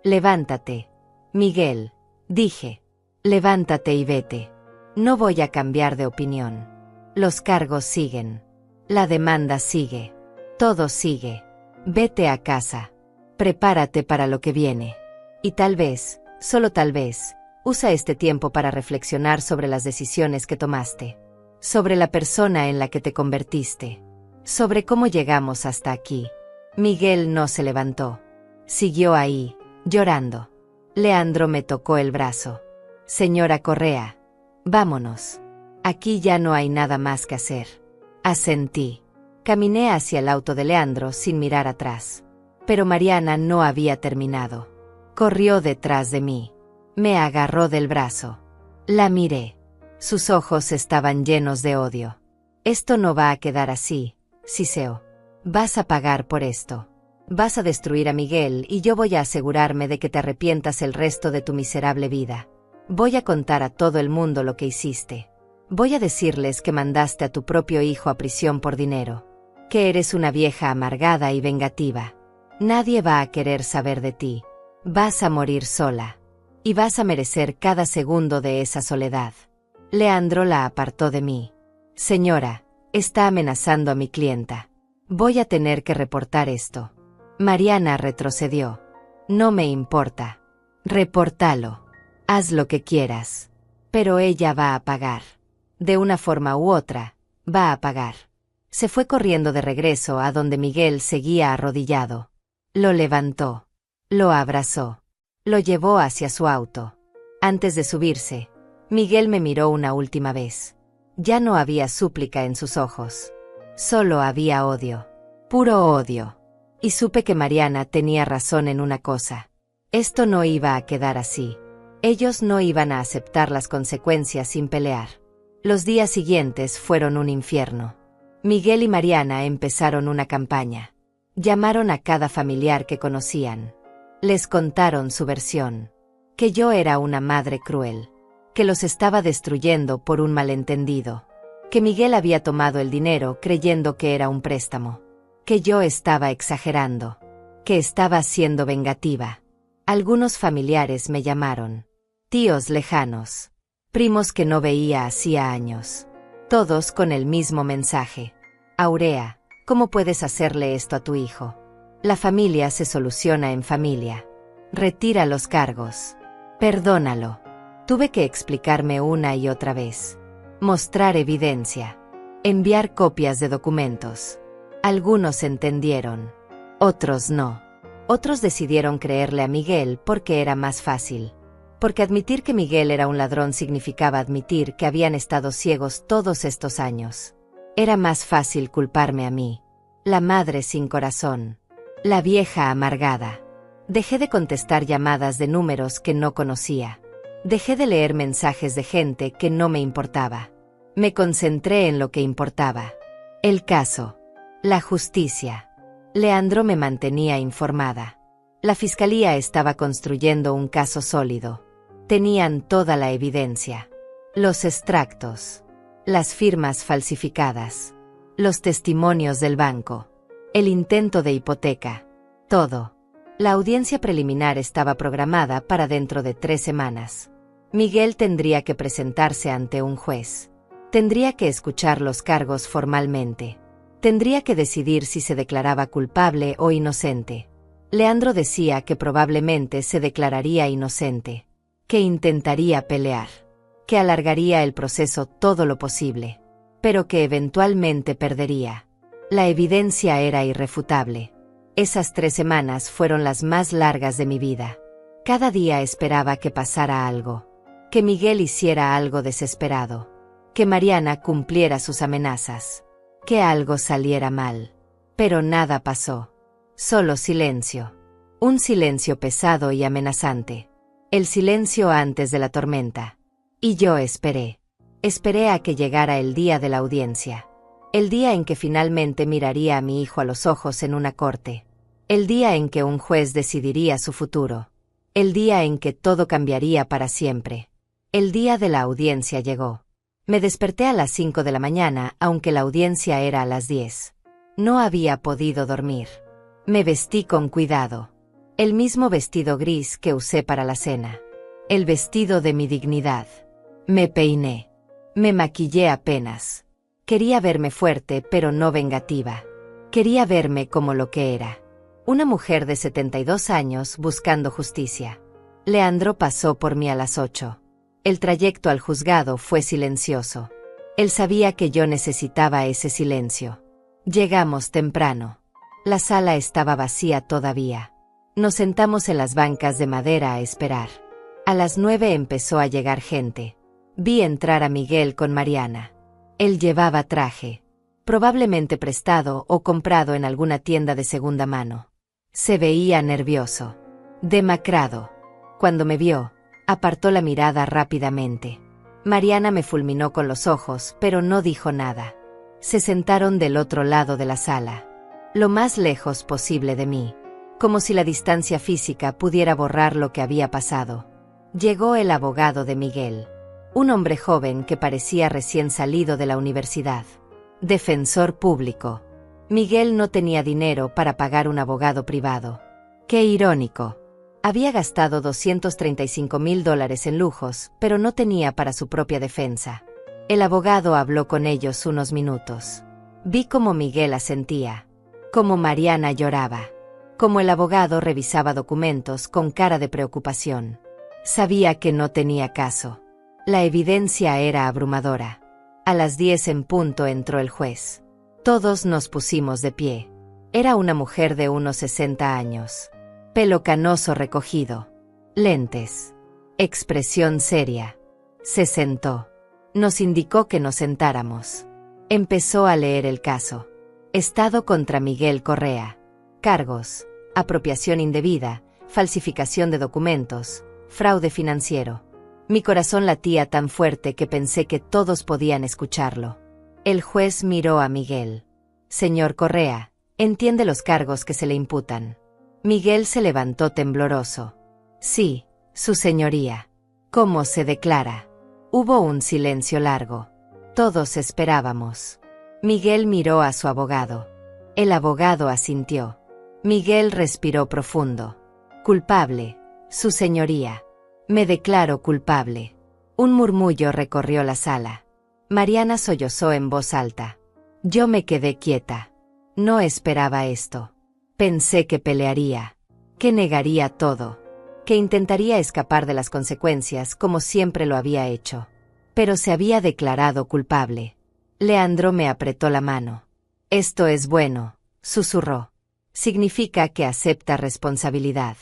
Levántate, Miguel, dije. Levántate y vete. No voy a cambiar de opinión. Los cargos siguen. La demanda sigue. Todo sigue. Vete a casa. Prepárate para lo que viene. Y tal vez, solo tal vez, usa este tiempo para reflexionar sobre las decisiones que tomaste. Sobre la persona en la que te convertiste. Sobre cómo llegamos hasta aquí. Miguel no se levantó. Siguió ahí, llorando. Leandro me tocó el brazo. Señora Correa, vámonos. Aquí ya no hay nada más que hacer. Asentí. Caminé hacia el auto de Leandro sin mirar atrás. Pero Mariana no había terminado. Corrió detrás de mí. Me agarró del brazo. La miré. Sus ojos estaban llenos de odio. Esto no va a quedar así, Siseo. Vas a pagar por esto. Vas a destruir a Miguel y yo voy a asegurarme de que te arrepientas el resto de tu miserable vida. Voy a contar a todo el mundo lo que hiciste. Voy a decirles que mandaste a tu propio hijo a prisión por dinero. Que eres una vieja amargada y vengativa. Nadie va a querer saber de ti. Vas a morir sola. Y vas a merecer cada segundo de esa soledad. Leandro la apartó de mí. Señora, está amenazando a mi clienta. Voy a tener que reportar esto. Mariana retrocedió. No me importa. Repórtalo. Haz lo que quieras. Pero ella va a pagar. De una forma u otra, va a pagar. Se fue corriendo de regreso a donde Miguel seguía arrodillado. Lo levantó. Lo abrazó. Lo llevó hacia su auto. Antes de subirse, Miguel me miró una última vez. Ya no había súplica en sus ojos. Solo había odio. Puro odio. Y supe que Mariana tenía razón en una cosa. Esto no iba a quedar así. Ellos no iban a aceptar las consecuencias sin pelear. Los días siguientes fueron un infierno. Miguel y Mariana empezaron una campaña. Llamaron a cada familiar que conocían. Les contaron su versión. Que yo era una madre cruel. Que los estaba destruyendo por un malentendido. Que Miguel había tomado el dinero creyendo que era un préstamo. Que yo estaba exagerando. Que estaba siendo vengativa. Algunos familiares me llamaron. Tíos lejanos. Primos que no veía hacía años. Todos con el mismo mensaje. Aurea, ¿cómo puedes hacerle esto a tu hijo? La familia se soluciona en familia. Retira los cargos. Perdónalo. Tuve que explicarme una y otra vez. Mostrar evidencia. Enviar copias de documentos. Algunos entendieron. Otros no. Otros decidieron creerle a Miguel porque era más fácil. Porque admitir que Miguel era un ladrón significaba admitir que habían estado ciegos todos estos años. Era más fácil culparme a mí. La madre sin corazón. La vieja amargada. Dejé de contestar llamadas de números que no conocía. Dejé de leer mensajes de gente que no me importaba. Me concentré en lo que importaba. El caso. La justicia. Leandro me mantenía informada. La fiscalía estaba construyendo un caso sólido. Tenían toda la evidencia. Los extractos. Las firmas falsificadas. Los testimonios del banco. El intento de hipoteca. Todo. La audiencia preliminar estaba programada para dentro de 3 semanas. Miguel tendría que presentarse ante un juez. Tendría que escuchar los cargos formalmente. Tendría que decidir si se declaraba culpable o inocente. Leandro decía que probablemente se declararía inocente. Que intentaría pelear. Que alargaría el proceso todo lo posible. Pero que eventualmente perdería. La evidencia era irrefutable. Esas 3 semanas fueron las más largas de mi vida. Cada día esperaba que pasara algo. Que Miguel hiciera algo desesperado. Que Mariana cumpliera sus amenazas. Que algo saliera mal. Pero nada pasó. Solo silencio. Un silencio pesado y amenazante. El silencio antes de la tormenta. Y yo esperé. Esperé a que llegara el día de la audiencia. El día en que finalmente miraría a mi hijo a los ojos en una corte. El día en que un juez decidiría su futuro. El día en que todo cambiaría para siempre. El día de la audiencia llegó. Me desperté a las 5 de la mañana, aunque la audiencia era a las 10. No había podido dormir. Me vestí con cuidado. El mismo vestido gris que usé para la cena. El vestido de mi dignidad. Me peiné. Me maquillé apenas. Quería verme fuerte pero no vengativa. Quería verme como lo que era. Una mujer de 72 años buscando justicia. Leandro pasó por mí a las 8. El trayecto al juzgado fue silencioso. Él sabía que yo necesitaba ese silencio. Llegamos temprano. La sala estaba vacía todavía. Nos sentamos en las bancas de madera a esperar. A las 9 empezó a llegar gente. Vi entrar a Miguel con Mariana. Él llevaba traje. Probablemente prestado o comprado en alguna tienda de segunda mano. Se veía nervioso. Demacrado. Cuando me vio, apartó la mirada rápidamente. Mariana me fulminó con los ojos, pero no dijo nada. Se sentaron del otro lado de la sala. Lo más lejos posible de mí. Como si la distancia física pudiera borrar lo que había pasado. Llegó el abogado de Miguel. Un hombre joven que parecía recién salido de la universidad. Defensor público. Miguel no tenía dinero para pagar un abogado privado. Qué irónico. Había gastado $235,000 en lujos, pero no tenía para su propia defensa. El abogado habló con ellos unos minutos. Vi cómo Miguel asentía. Cómo Mariana lloraba. Cómo el abogado revisaba documentos con cara de preocupación. Sabía que no tenía caso. La evidencia era abrumadora. A las 10 en punto entró el juez. Todos nos pusimos de pie. Era una mujer de unos 60 años. Pelo canoso recogido. Lentes. Expresión seria. Se sentó. Nos indicó que nos sentáramos. Empezó a leer el caso. Estado contra Miguel Correa. Cargos: apropiación indebida, falsificación de documentos, fraude financiero. Mi corazón latía tan fuerte que pensé que todos podían escucharlo. El juez miró a Miguel. Señor Correa, entiende los cargos que se le imputan. Miguel se levantó tembloroso. Sí, su señoría. ¿Cómo se declara? Hubo un silencio largo. Todos esperábamos. Miguel miró a su abogado. El abogado asintió. Miguel respiró profundo. Culpable, su señoría. Me declaro culpable. Un murmullo recorrió la sala. Mariana sollozó en voz alta. Yo me quedé quieta. No esperaba esto. Pensé que pelearía, que negaría todo, que intentaría escapar de las consecuencias como siempre lo había hecho. Pero se había declarado culpable. Leandro me apretó la mano. Esto es bueno, susurró. Significa que acepta responsabilidad.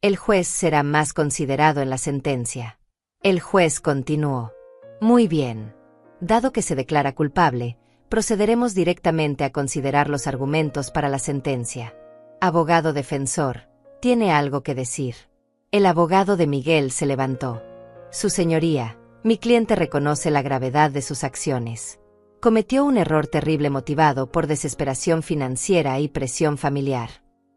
El juez será más considerado en la sentencia. El juez continuó. Muy bien. Dado que se declara culpable, procederemos directamente a considerar los argumentos para la sentencia. Abogado defensor, ¿tiene algo que decir? El abogado de Miguel se levantó. Su señoría, mi cliente reconoce la gravedad de sus acciones. Cometió un error terrible motivado por desesperación financiera y presión familiar.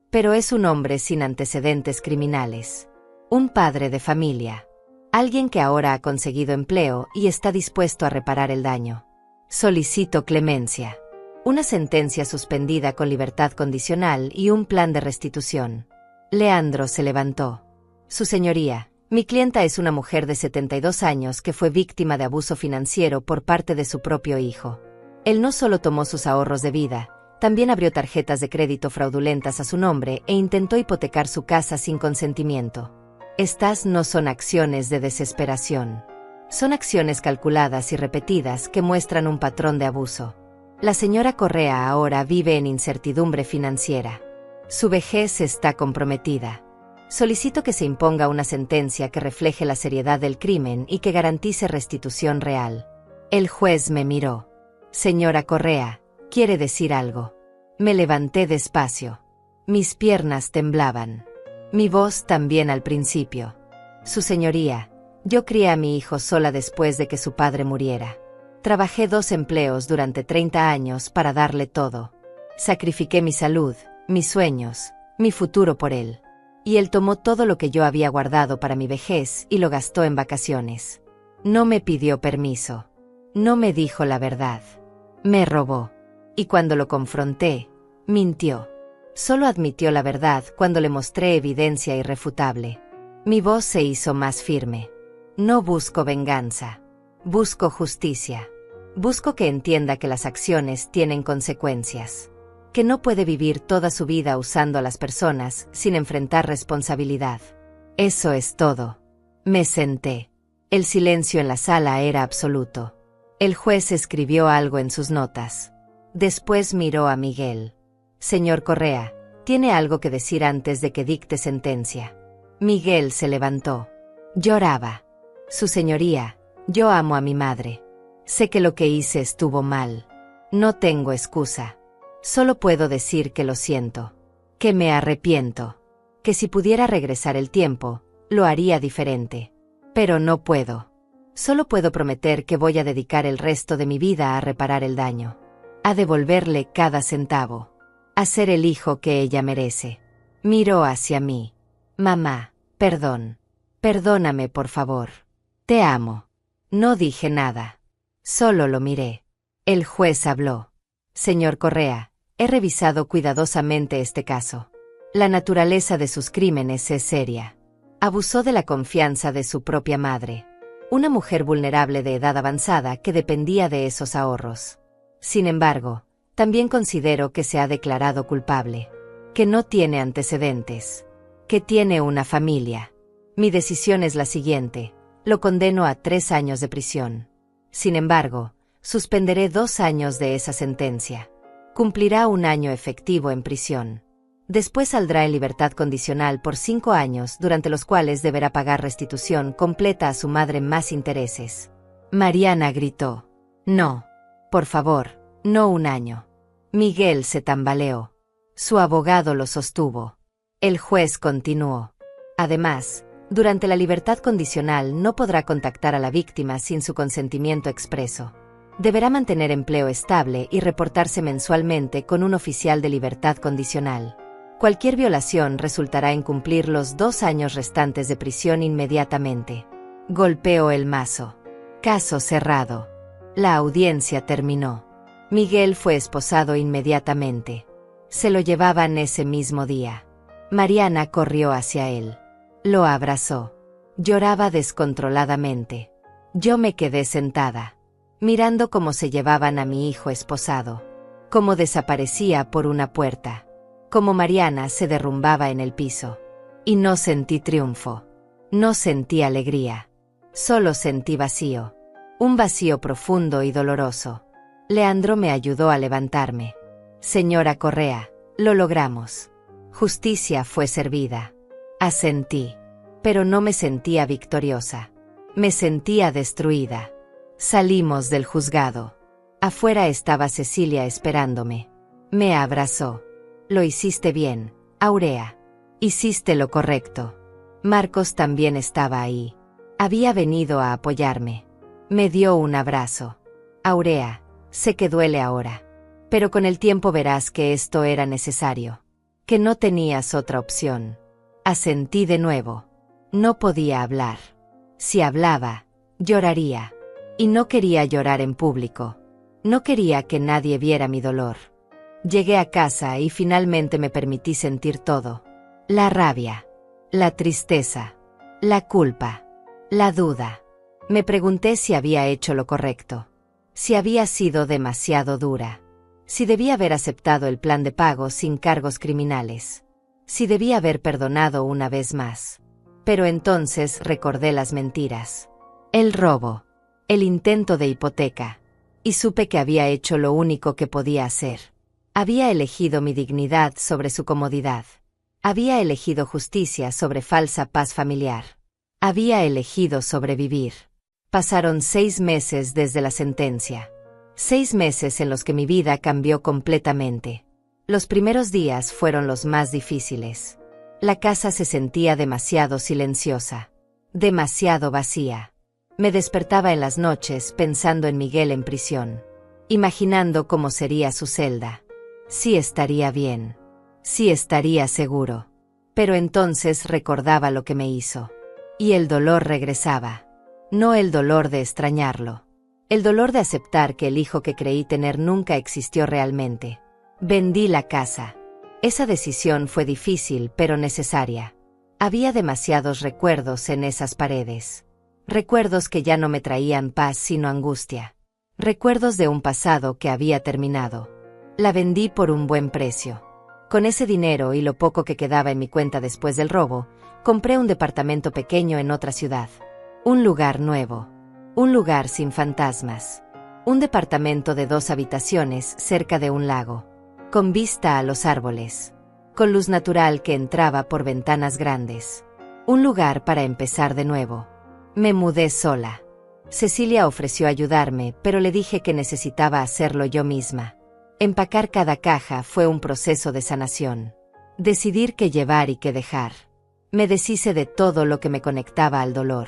Pero es un hombre sin antecedentes criminales. Un padre de familia. Alguien que ahora ha conseguido empleo y está dispuesto a reparar el daño. Solicito clemencia. Una sentencia suspendida con libertad condicional y un plan de restitución. Leandro se levantó. Su señoría, mi clienta es una mujer de 72 años que fue víctima de abuso financiero por parte de su propio hijo. Él no solo tomó sus ahorros de vida, también abrió tarjetas de crédito fraudulentas a su nombre e intentó hipotecar su casa sin consentimiento. Estas no son acciones de desesperación. Son acciones calculadas y repetidas que muestran un patrón de abuso. La señora Correa ahora vive en incertidumbre financiera. Su vejez está comprometida. Solicito que se imponga una sentencia que refleje la seriedad del crimen y que garantice restitución real. El juez me miró. Señora Correa, ¿quiere decir algo? Me levanté despacio. Mis piernas temblaban. Mi voz también al principio. Su señoría, yo crié a mi hijo sola después de que su padre muriera. Trabajé 2 empleos durante 30 años para darle todo. Sacrifiqué mi salud, mis sueños, mi futuro por él. Y él tomó todo lo que yo había guardado para mi vejez y lo gastó en vacaciones. No me pidió permiso. No me dijo la verdad. Me robó. Y cuando lo confronté, Mintió. Solo admitió la verdad cuando le mostré evidencia irrefutable. Mi voz se hizo más firme. No busco venganza. Busco justicia. Busco que entienda que las acciones tienen consecuencias. Que no puede vivir toda su vida usando a las personas sin enfrentar responsabilidad. Eso es todo. Me senté. El silencio en la sala era absoluto. El juez escribió algo en sus notas. Después miró a Miguel. Señor Correa, tiene algo que decir antes de que dicte sentencia. Miguel se levantó. Lloraba. Su señoría, yo amo a mi madre. Sé que lo que hice estuvo mal. No tengo excusa. Solo puedo decir que lo siento. Que me arrepiento. Que si pudiera regresar el tiempo, lo haría diferente. Pero no puedo. Solo puedo prometer que voy a dedicar el resto de mi vida a reparar el daño. A devolverle cada centavo. A ser el hijo que ella merece. Miró hacia mí. Mamá, perdón. Perdóname, por favor. Te amo. No dije nada. Solo lo miré. El juez habló. Señor Correa, he revisado cuidadosamente este caso. La naturaleza de sus crímenes es seria. Abusó de la confianza de su propia madre. Una mujer vulnerable de edad avanzada que dependía de esos ahorros. Sin embargo, también considero que se ha declarado culpable. Que no tiene antecedentes. Que tiene una familia. Mi decisión es la siguiente. Lo condeno a 3 años de prisión. Sin embargo, suspenderé 2 años de esa sentencia. Cumplirá 1 año efectivo en prisión. Después saldrá en libertad condicional por 5 años, durante los cuales deberá pagar restitución completa a su madre más intereses. Mariana gritó. No. Por favor, no 1 año. Miguel se tambaleó. Su abogado lo sostuvo. El juez continuó. Además, durante la libertad condicional no podrá contactar a la víctima sin su consentimiento expreso. Deberá mantener empleo estable y reportarse mensualmente con un oficial de libertad condicional. Cualquier violación resultará en cumplir los 2 años restantes de prisión inmediatamente. Golpeó el mazo. Caso cerrado. La audiencia terminó. Miguel fue esposado inmediatamente. Se lo llevaban ese mismo día. Mariana corrió hacia él. Lo abrazó. Lloraba descontroladamente. Yo me quedé sentada, mirando cómo se llevaban a mi hijo esposado. Cómo desaparecía por una puerta. Cómo Mariana se derrumbaba en el piso. Y no sentí triunfo. No sentí alegría. Solo sentí vacío. Un vacío profundo y doloroso. Leandro me ayudó a levantarme. Señora Correa, lo logramos. Justicia fue servida. Asentí. Pero no me sentía victoriosa. Me sentía destruida. Salimos del juzgado. Afuera estaba Cecilia esperándome. Me abrazó. Lo hiciste bien, Aurea. Hiciste lo correcto. Marcos también estaba ahí. Había venido a apoyarme. Me dio un abrazo. Aurea, sé que duele ahora. Pero con el tiempo verás que esto era necesario. Que no tenías otra opción. Asentí de nuevo. No podía hablar. Si hablaba, lloraría. Y no quería llorar en público. No quería que nadie viera mi dolor. Llegué a casa y finalmente me permití sentir todo. La rabia. La tristeza. La culpa. La duda. Me pregunté si había hecho lo correcto. Si había sido demasiado dura. Si debía haber aceptado el plan de pago sin cargos criminales. Si debía haber perdonado una vez más. Pero entonces recordé las mentiras. El robo. El intento de hipoteca. Y supe que había hecho lo único que podía hacer. Había elegido mi dignidad sobre su comodidad. Había elegido justicia sobre falsa paz familiar. Había elegido sobrevivir. Pasaron 6 meses desde la sentencia. 6 meses en los que mi vida cambió completamente. Los primeros días fueron los más difíciles. La casa se sentía demasiado silenciosa. Demasiado vacía. Me despertaba en las noches pensando en Miguel en prisión. Imaginando cómo sería su celda. Si estaría bien. Si estaría seguro. Pero entonces recordaba lo que me hizo. Y el dolor regresaba. No el dolor de extrañarlo. El dolor de aceptar que el hijo que creí tener nunca existió realmente. Vendí la casa. Esa decisión fue difícil pero necesaria. Había demasiados recuerdos en esas paredes. Recuerdos que ya no me traían paz sino angustia. Recuerdos de un pasado que había terminado. La vendí por un buen precio. Con ese dinero y lo poco que quedaba en mi cuenta después del robo, compré un departamento pequeño en otra ciudad. Un lugar nuevo. Un lugar sin fantasmas. Un departamento de 2 habitaciones cerca de un lago. Con vista a los árboles. Con luz natural que entraba por ventanas grandes. Un lugar para empezar de nuevo. Me mudé sola. Cecilia ofreció ayudarme, pero le dije que necesitaba hacerlo yo misma. Empacar cada caja fue un proceso de sanación. Decidir qué llevar y qué dejar. Me deshice de todo lo que me conectaba al dolor.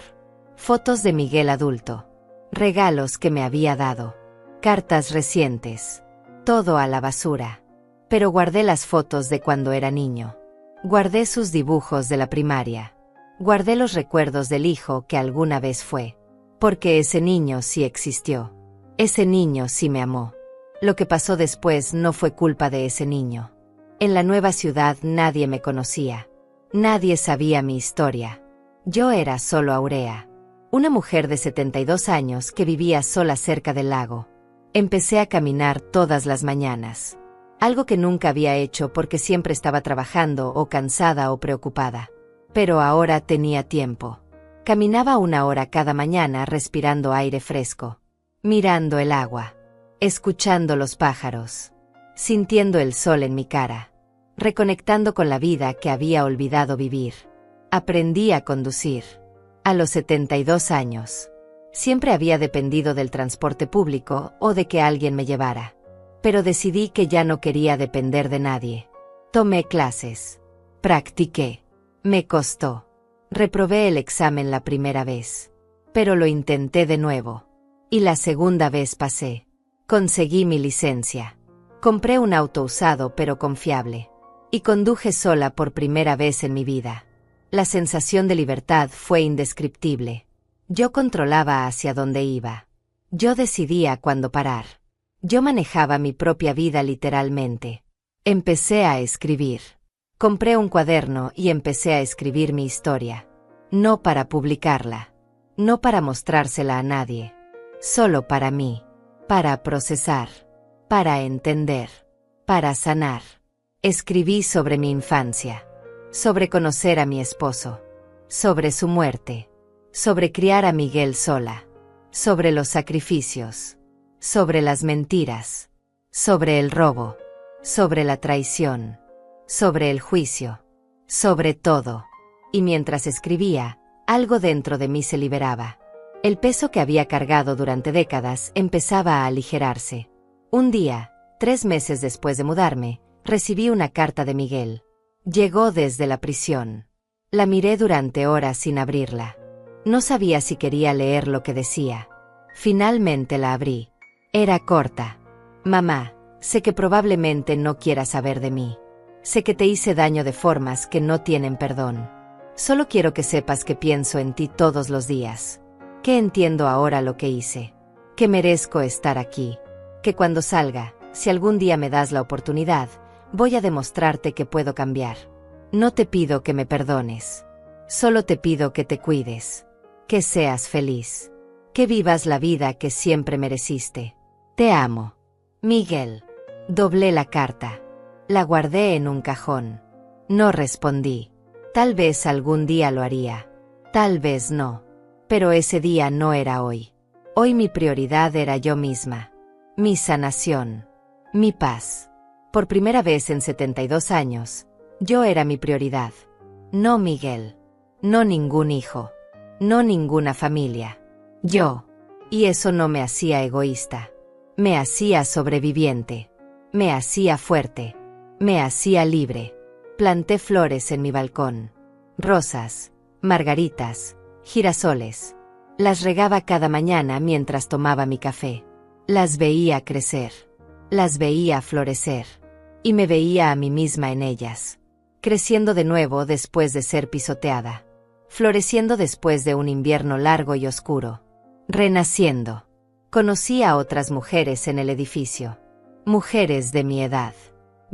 Fotos de Miguel adulto. Regalos que me había dado. Cartas recientes. Todo a la basura. Pero guardé las fotos de cuando era niño. Guardé sus dibujos de la primaria. Guardé los recuerdos del hijo que alguna vez fue. Porque ese niño sí existió. Ese niño sí me amó. Lo que pasó después no fue culpa de ese niño. En la nueva ciudad nadie me conocía. Nadie sabía mi historia. Yo era solo Aurea. Una mujer de 72 años que vivía sola cerca del lago. Empecé a caminar todas las mañanas. Algo que nunca había hecho porque siempre estaba trabajando o cansada o preocupada. Pero ahora tenía tiempo. Caminaba 1 hora cada mañana respirando aire fresco. Mirando el agua. Escuchando los pájaros. Sintiendo el sol en mi cara. Reconectando con la vida que había olvidado vivir. Aprendí a conducir. A los 72 años. Siempre había dependido del transporte público o de que alguien me llevara. Pero decidí que ya no quería depender de nadie. Tomé clases. Practiqué. Me costó. Reprobé el examen la primera vez. Pero lo intenté de nuevo. Y la segunda vez pasé. Conseguí mi licencia. Compré un auto usado pero confiable. Y conduje sola por primera vez en mi vida. La sensación de libertad fue indescriptible. Yo controlaba hacia dónde iba. Yo decidía cuándo parar. Yo manejaba mi propia vida literalmente. Empecé a escribir. Compré un cuaderno y empecé a escribir mi historia. No para publicarla. No para mostrársela a nadie. Solo para mí. Para procesar. Para entender. Para sanar. Escribí sobre mi infancia. Sobre conocer a mi esposo. Sobre su muerte. Sobre criar a Miguel sola. Sobre los sacrificios. Sobre las mentiras. Sobre el robo. Sobre la traición. Sobre el juicio. Sobre todo. Y mientras escribía, algo dentro de mí se liberaba. El peso que había cargado durante décadas empezaba a aligerarse. Un día, 3 meses después de mudarme, recibí una carta de Miguel. Llegó desde la prisión. La miré durante horas sin abrirla. No sabía si quería leer lo que decía. Finalmente la abrí. Era corta. Mamá, sé que probablemente no quieras saber de mí. Sé que te hice daño de formas que no tienen perdón. Solo quiero que sepas que pienso en ti todos los días. Que entiendo ahora lo que hice. Que merezco estar aquí. Que cuando salga, si algún día me das la oportunidad, voy a demostrarte que puedo cambiar. No te pido que me perdones. Solo te pido que te cuides. Que seas feliz. Que vivas la vida que siempre mereciste. Te amo. Miguel. Doblé la carta. La guardé en un cajón. No respondí. Tal vez algún día lo haría. Tal vez no. Pero ese día no era hoy. Hoy mi prioridad era yo misma. Mi sanación. Mi paz. Por primera vez en 72 años, yo era mi prioridad. No Miguel. No ningún hijo. No ninguna familia. Yo. Y eso no me hacía egoísta. Me hacía sobreviviente. Me hacía fuerte. Me hacía libre. Planté flores en mi balcón. Rosas, margaritas, girasoles. Las regaba cada mañana mientras tomaba mi café. Las veía crecer. Las veía florecer. Y me veía a mí misma en ellas. Creciendo de nuevo después de ser pisoteada. Floreciendo después de un invierno largo y oscuro. Renaciendo. Conocí a otras mujeres en el edificio. Mujeres de mi edad.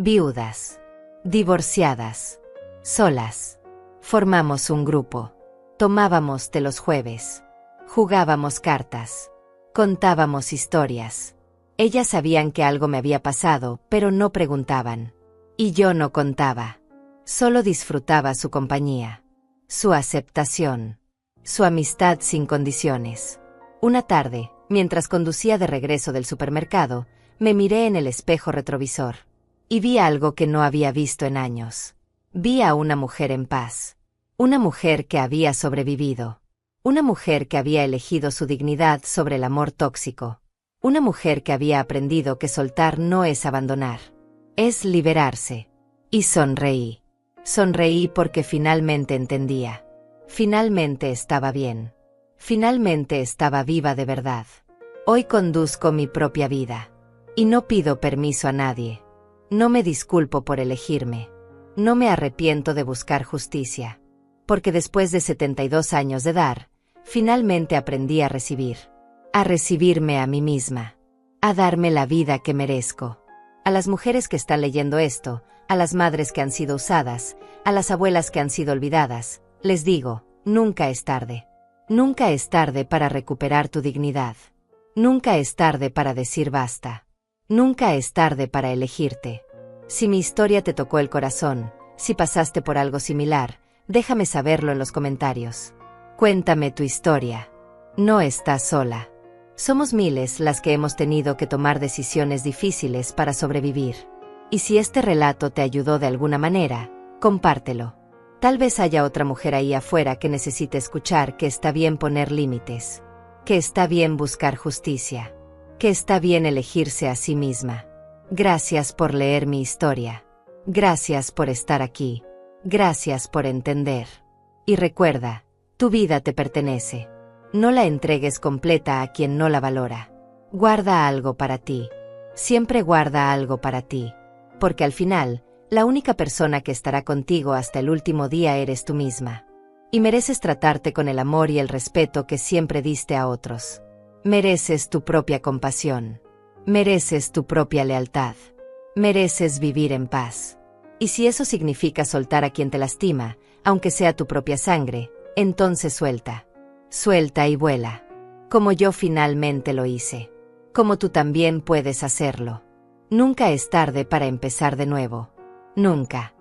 viudas, divorciadas, solas. Formamos un grupo. Tomábamos té los jueves. Jugábamos cartas. Contábamos historias. Ellas sabían que algo me había pasado, pero no preguntaban. Y yo no contaba. Solo disfrutaba su compañía, su aceptación, su amistad sin condiciones. Una tarde, mientras conducía de regreso del supermercado, me miré en el espejo retrovisor. Y vi algo que no había visto en años. Vi a una mujer en paz. Una mujer que había sobrevivido. Una mujer que había elegido su dignidad sobre el amor tóxico. Una mujer que había aprendido que soltar no es abandonar. Es liberarse. Y sonreí. Sonreí porque finalmente entendía. Finalmente estaba bien. Finalmente estaba viva de verdad. Hoy conduzco mi propia vida. Y no pido permiso a nadie. No me disculpo por elegirme. No me arrepiento de buscar justicia. Porque después de 72 años de dar, finalmente aprendí a recibir. A recibirme a mí misma. A darme la vida que merezco. A las mujeres que están leyendo esto, a las madres que han sido usadas, a las abuelas que han sido olvidadas, les digo, nunca es tarde. Nunca es tarde para recuperar tu dignidad. Nunca es tarde para decir basta. Nunca es tarde para elegirte. Si mi historia te tocó el corazón, si pasaste por algo similar, déjame saberlo en los comentarios. Cuéntame tu historia. No estás sola. Somos miles las que hemos tenido que tomar decisiones difíciles para sobrevivir. Y si este relato te ayudó de alguna manera, compártelo. Tal vez haya otra mujer ahí afuera que necesite escuchar que está bien poner límites, que está bien buscar justicia, que está bien elegirse a sí misma. Gracias por leer mi historia. Gracias por estar aquí. Gracias por entender. Y recuerda, tu vida te pertenece. No la entregues completa a quien no la valora. Guarda algo para ti. Siempre guarda algo para ti. Porque al final, la única persona que estará contigo hasta el último día eres tú misma. Y mereces tratarte con el amor y el respeto que siempre diste a otros. Mereces tu propia compasión. Mereces tu propia lealtad. Mereces vivir en paz. Y si eso significa soltar a quien te lastima, aunque sea tu propia sangre, entonces suelta. Suelta y vuela. Como yo finalmente lo hice. Como tú también puedes hacerlo. Nunca es tarde para empezar de nuevo. Nunca.